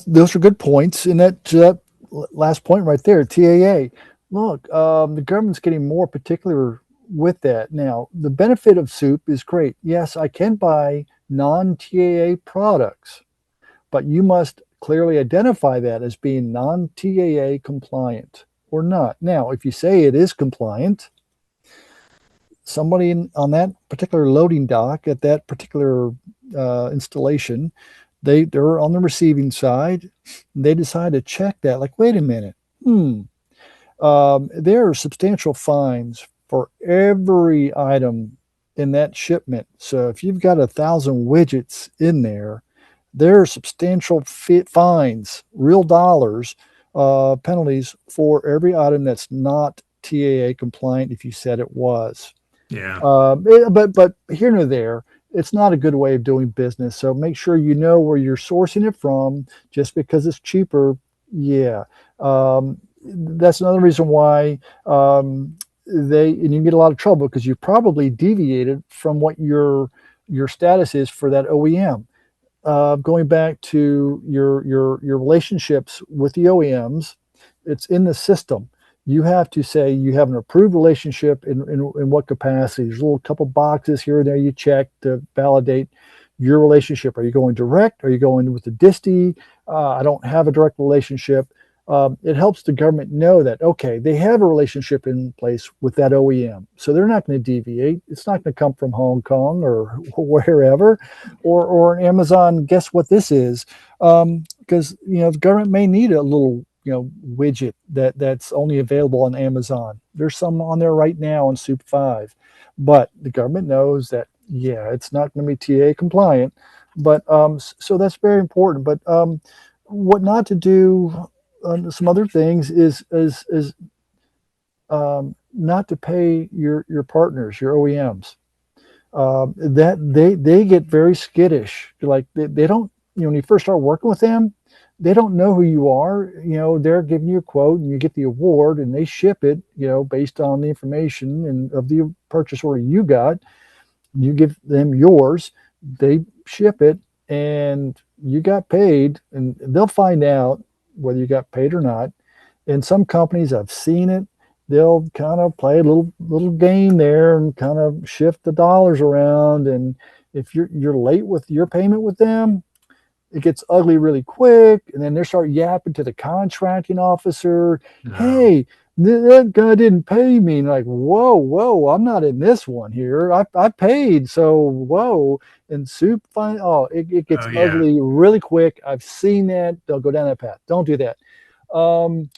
those are good points. And that last point right there, TAA. Look, the government's getting more particular with that now. The benefit of soup is great. Yes, I can buy non-TAA products, but you must clearly identify that as being non-TAA compliant or not. Now, if you say it is compliant, somebody on that particular loading dock at that particular installation, they're on the receiving side. They decide to check that. Like, wait a minute, there are substantial fines for every item in that shipment. So if you've got 1,000 widgets in there, there are substantial fines, real dollars, penalties for every item that's not TAA compliant if you said it was. Yeah. But here nor there, it's not a good way of doing business. So make sure you know where you're sourcing it from. Just because it's cheaper, yeah, that's another reason why and you get a lot of trouble because you probably deviated from what your status is for that OEM. Going back to your relationships with the OEMs, it's in the system. You have to say you have an approved relationship in what capacity. There's a little couple boxes here and there you check to validate your relationship. Are you going direct? Are you going with the distie? I don't have a direct relationship. It helps the government know that, okay, they have a relationship in place with that OEM. So they're not going to deviate. It's not going to come from Hong Kong or wherever or Amazon. Guess what this is? Because, the government may need a little, widget that's only available on Amazon. There's some on there right now on SEWP V, but the government knows that, yeah, it's not going to be TA compliant. But so that's very important. But what not to do, some other things is not to pay your partners, your OEMs. That they get very skittish. Like they don't, when you first start working with them, they don't know who you are. They're giving you a quote and you get the award and they ship it, based on the information and of the purchase order you got. You give them yours, they ship it, and you got paid, and they'll find out whether you got paid or not. In some companies, I've seen it. They'll kind of play a little game there and kind of shift the dollars around. And if you're late with your payment with them, it gets ugly really quick. And then they start yapping to the contracting officer, No. hey, that guy didn't pay me. And like, whoa, I'm not in this one here. I paid, so whoa. And SEWP, it gets Oh, yeah. ugly really quick. I've seen that. They'll go down that path. Don't do that. Um,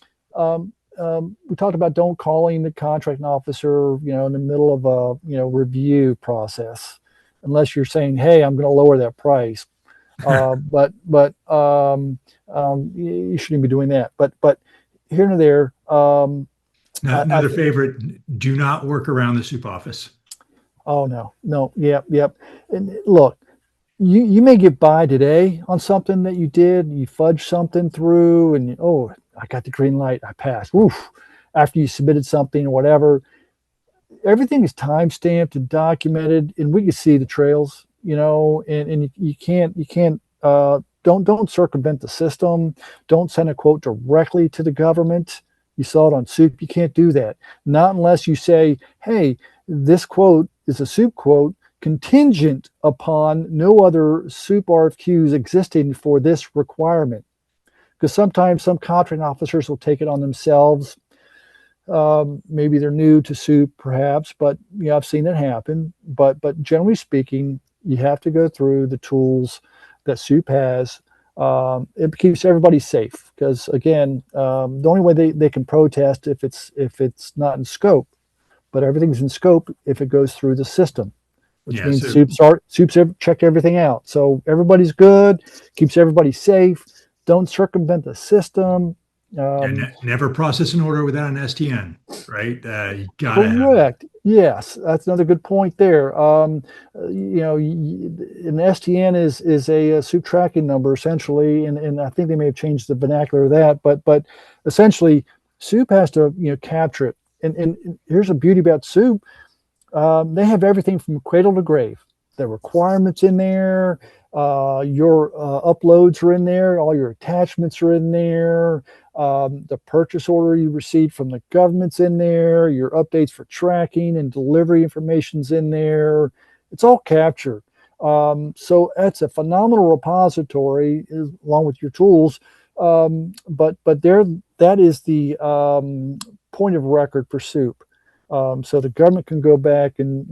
we talked about don't calling the contracting officer, in the middle of a review process, unless you're saying, hey, I'm going to lower that price. But you shouldn't be doing that. But here and there. Another favorite, do not work around the soup office. Oh no, yep. And look, you may get by today on something that you did, you fudge something through, and I got the green light, I passed. Woof. After you submitted something or whatever, everything is time stamped and documented, and we can see the trails, and you can't don't circumvent the system. Don't send a quote directly to the government. You saw it on SEWP. You can't do that. Not unless you say, hey, this quote is a SEWP quote contingent upon no other SEWP RFQs existing for this requirement. Because sometimes some contracting officers will take it on themselves. Maybe they're new to SEWP, perhaps, but I've seen it happen. But generally speaking, you have to go through the tools that SEWP has. It keeps everybody safe because, again, the only way they can protest if it's not in scope, but everything's in scope if it goes through the system, which means So SEWP's check everything out. So everybody's good, keeps everybody safe. Don't circumvent the system. never process an order without an STN, right? You gotta have Correct. Yes, that's another good point there. An STN is a SEWP tracking number essentially, and I think they may have changed the vernacular of that, but essentially, SEWP has to capture it. And here's the beauty about SEWP: they have everything from cradle to grave. The requirements in there, your uploads are in there, all your attachments are in there. The purchase order you received from the government's in there, your updates for tracking and delivery information's in there. It's all captured. So that's a phenomenal repository along with your tools. But that is the point of record for SEWP. So the government can go back and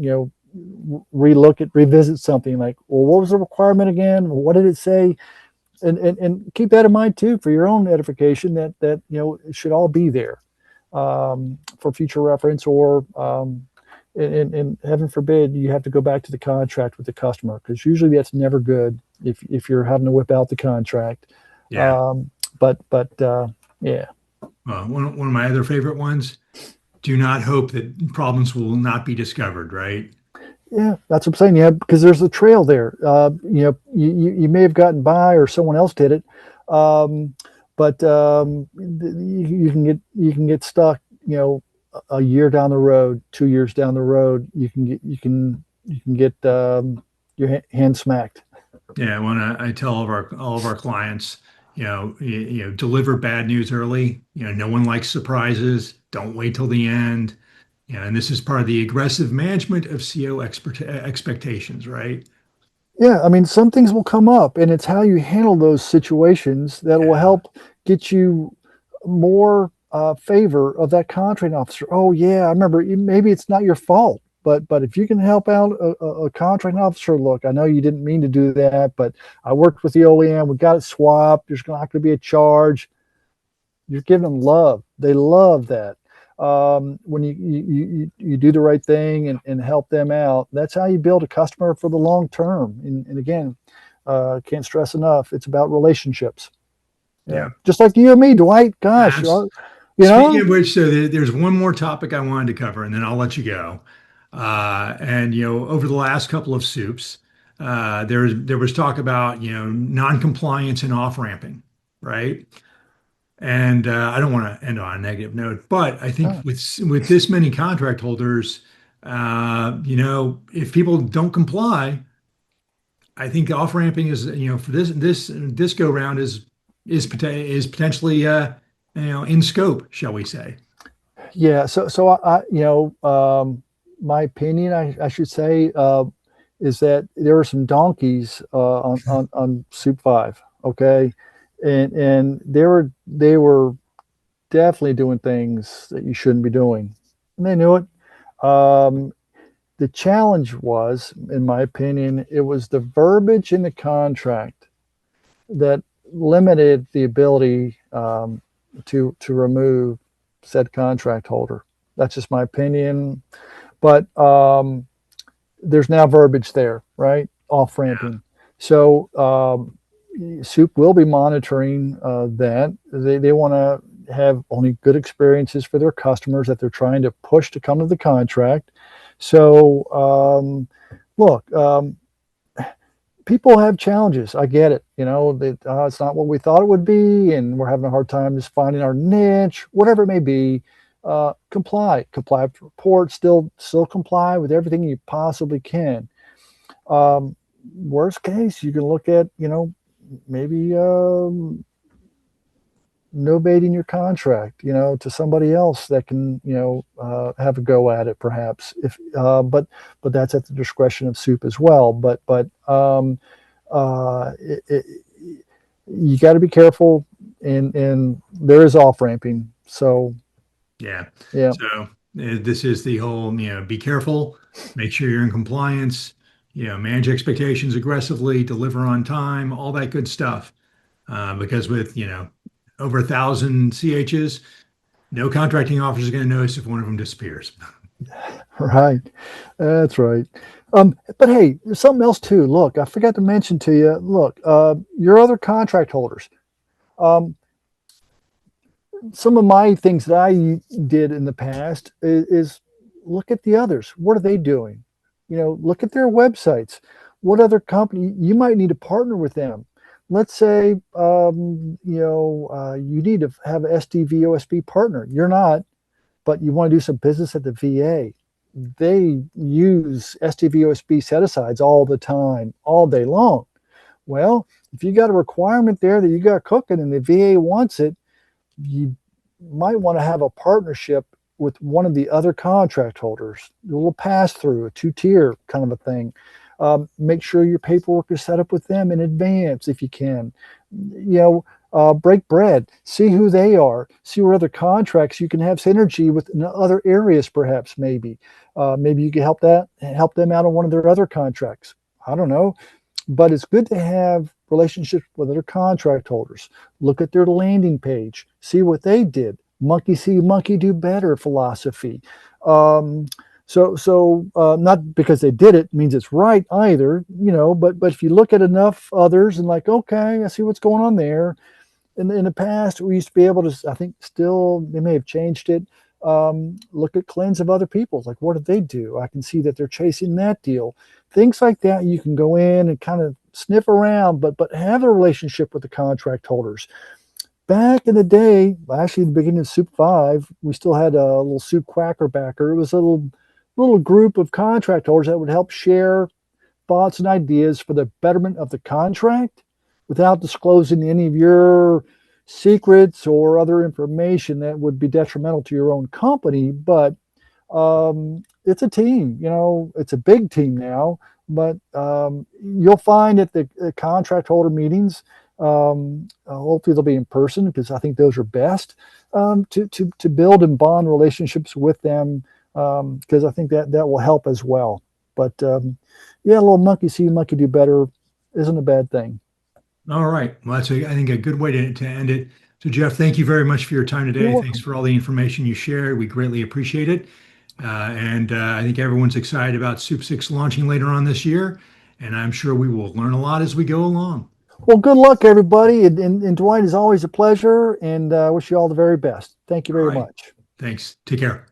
revisit something like, well, what was the requirement again? What did it say? And keep that in mind too for your own edification that it should all be there for future reference, or and heaven forbid you have to go back to the contract with the customer, because usually that's never good if you're having to whip out the contract. yeah. But yeah. One of my other favorite ones, do not hope that problems will not be discovered, right? Yeah, that's what I'm saying. Yeah, because there's a trail there. You may have gotten by, or someone else did it, um, but you can get stuck. A year down the road, 2 years down the road, you can get your hand smacked. Yeah, when I tell all of our clients, deliver bad news early. No one likes surprises. Don't wait till the end. And this is part of the aggressive management of CO expectations, right? Yeah, I mean, some things will come up, and it's how you handle those situations that will Yeah. help get you more favor of that contracting officer. Oh, yeah, I remember. Maybe it's not your fault, but if you can help out a contracting officer, look, I know you didn't mean to do that, but I worked with the OEM. We got it swapped. There's not going to be a charge. You're giving them love. They love that. When you do the right thing and help them out, that's how you build a customer for the long term. And again, can't stress enough, it's about relationships. Yeah, Yeah. just like you and me, Dwight. Gosh, Abs- you Speaking know. of which, so there's one more topic I wanted to cover, and then I'll let you go. And over the last couple of soups, there was talk about non-compliance and off-ramping, right? And I don't want to end on a negative note, but I think uh, with this many contract holders, if people don't comply, I think off ramping is for this go round is potentially in scope, shall we say? yeah, so my opinion, I should say, is that there were some donkeys on Soup Five. Okay, and they were definitely doing things that you shouldn't be doing, and they knew it. Um, the challenge was, in my opinion, it was the verbiage in the contract that limited the ability to remove said contract holder. That's just my opinion, but there's now verbiage there, right? Off Yeah. ramping. So Soup will be monitoring that. They want to have only good experiences for their customers that they're trying to push to come to the contract. So look, people have challenges. I get it. That it's not what we thought it would be, and we're having a hard time just finding our niche, whatever it may be. Comply with reports, still comply with everything you possibly can. Um, Worst case, you can look at maybe novating your contract, to somebody else that can, have a go at it, perhaps. If but that's at the discretion of Soup as well. But you got to be careful, and there is off ramping. So Yeah. yeah, So this is the whole, be careful, make sure you're in compliance, manage expectations aggressively, deliver on time, all that good stuff. Because with, over 1,000 CHs, no contracting officer is going to notice if one of them disappears. right, that's right. But hey, there's something else too. Look, I forgot to mention to you. Look, your other contract holders. Um, some of my things that I did in the past is look at the others. What are they doing? Look at their websites. What other company you might need to partner with them? Let's say you need to have an SDVOSB partner. You're not, but you want to do some business at the VA. They use SDVOSB set asides all the time, all day long. Well, if you got a requirement there that you got cooking and the VA wants it, you might want to have a partnership with one of the other contract holders, a little pass through, a two-tier kind of a thing. Make sure your paperwork is set up with them in advance if you can. Break bread, see who they are, see where other contracts you can have synergy with in other areas, perhaps. Maybe you can help them out on one of their other contracts. I don't know, but it's good to have relationships with other contract holders. Look at their landing page, see what they did. Monkey see, monkey do better philosophy. Not because they did it means it's right either, but if you look at enough others and like, okay, I see what's going on there, in the past, we used to be able to, I think still, they may have changed it, look at CLINs of other people's, like what did they do? I can see that they're chasing that deal. Things like that, you can go in and kind of sniff around, but have a relationship with the contract holders. Back in the day, actually the beginning of SEWP V, we still had a little SEWP quacker backer. It was a little group of contract holders that would help share thoughts and ideas for the betterment of the contract without disclosing any of your secrets or other information that would be detrimental to your own company. But it's a team, it's a big team now, but you'll find at the contract holder meetings, hopefully they'll be in person because I think those are best, to build and bond relationships with them, because I think that will help as well. But yeah, a little monkey see, monkey do better isn't a bad thing. All right. Well, that's, I think, a good way to end it. So, Jeff, thank you very much for your time You're today. Thanks welcome. for all the information you shared. We greatly appreciate it. And I think everyone's excited about SEWP VI launching later on this year. And I'm sure we will learn a lot as we go along. Well, good luck, everybody. And Dwight, is always a pleasure, and wish you all the very best. Thank you All very right. much. Thanks. Take care.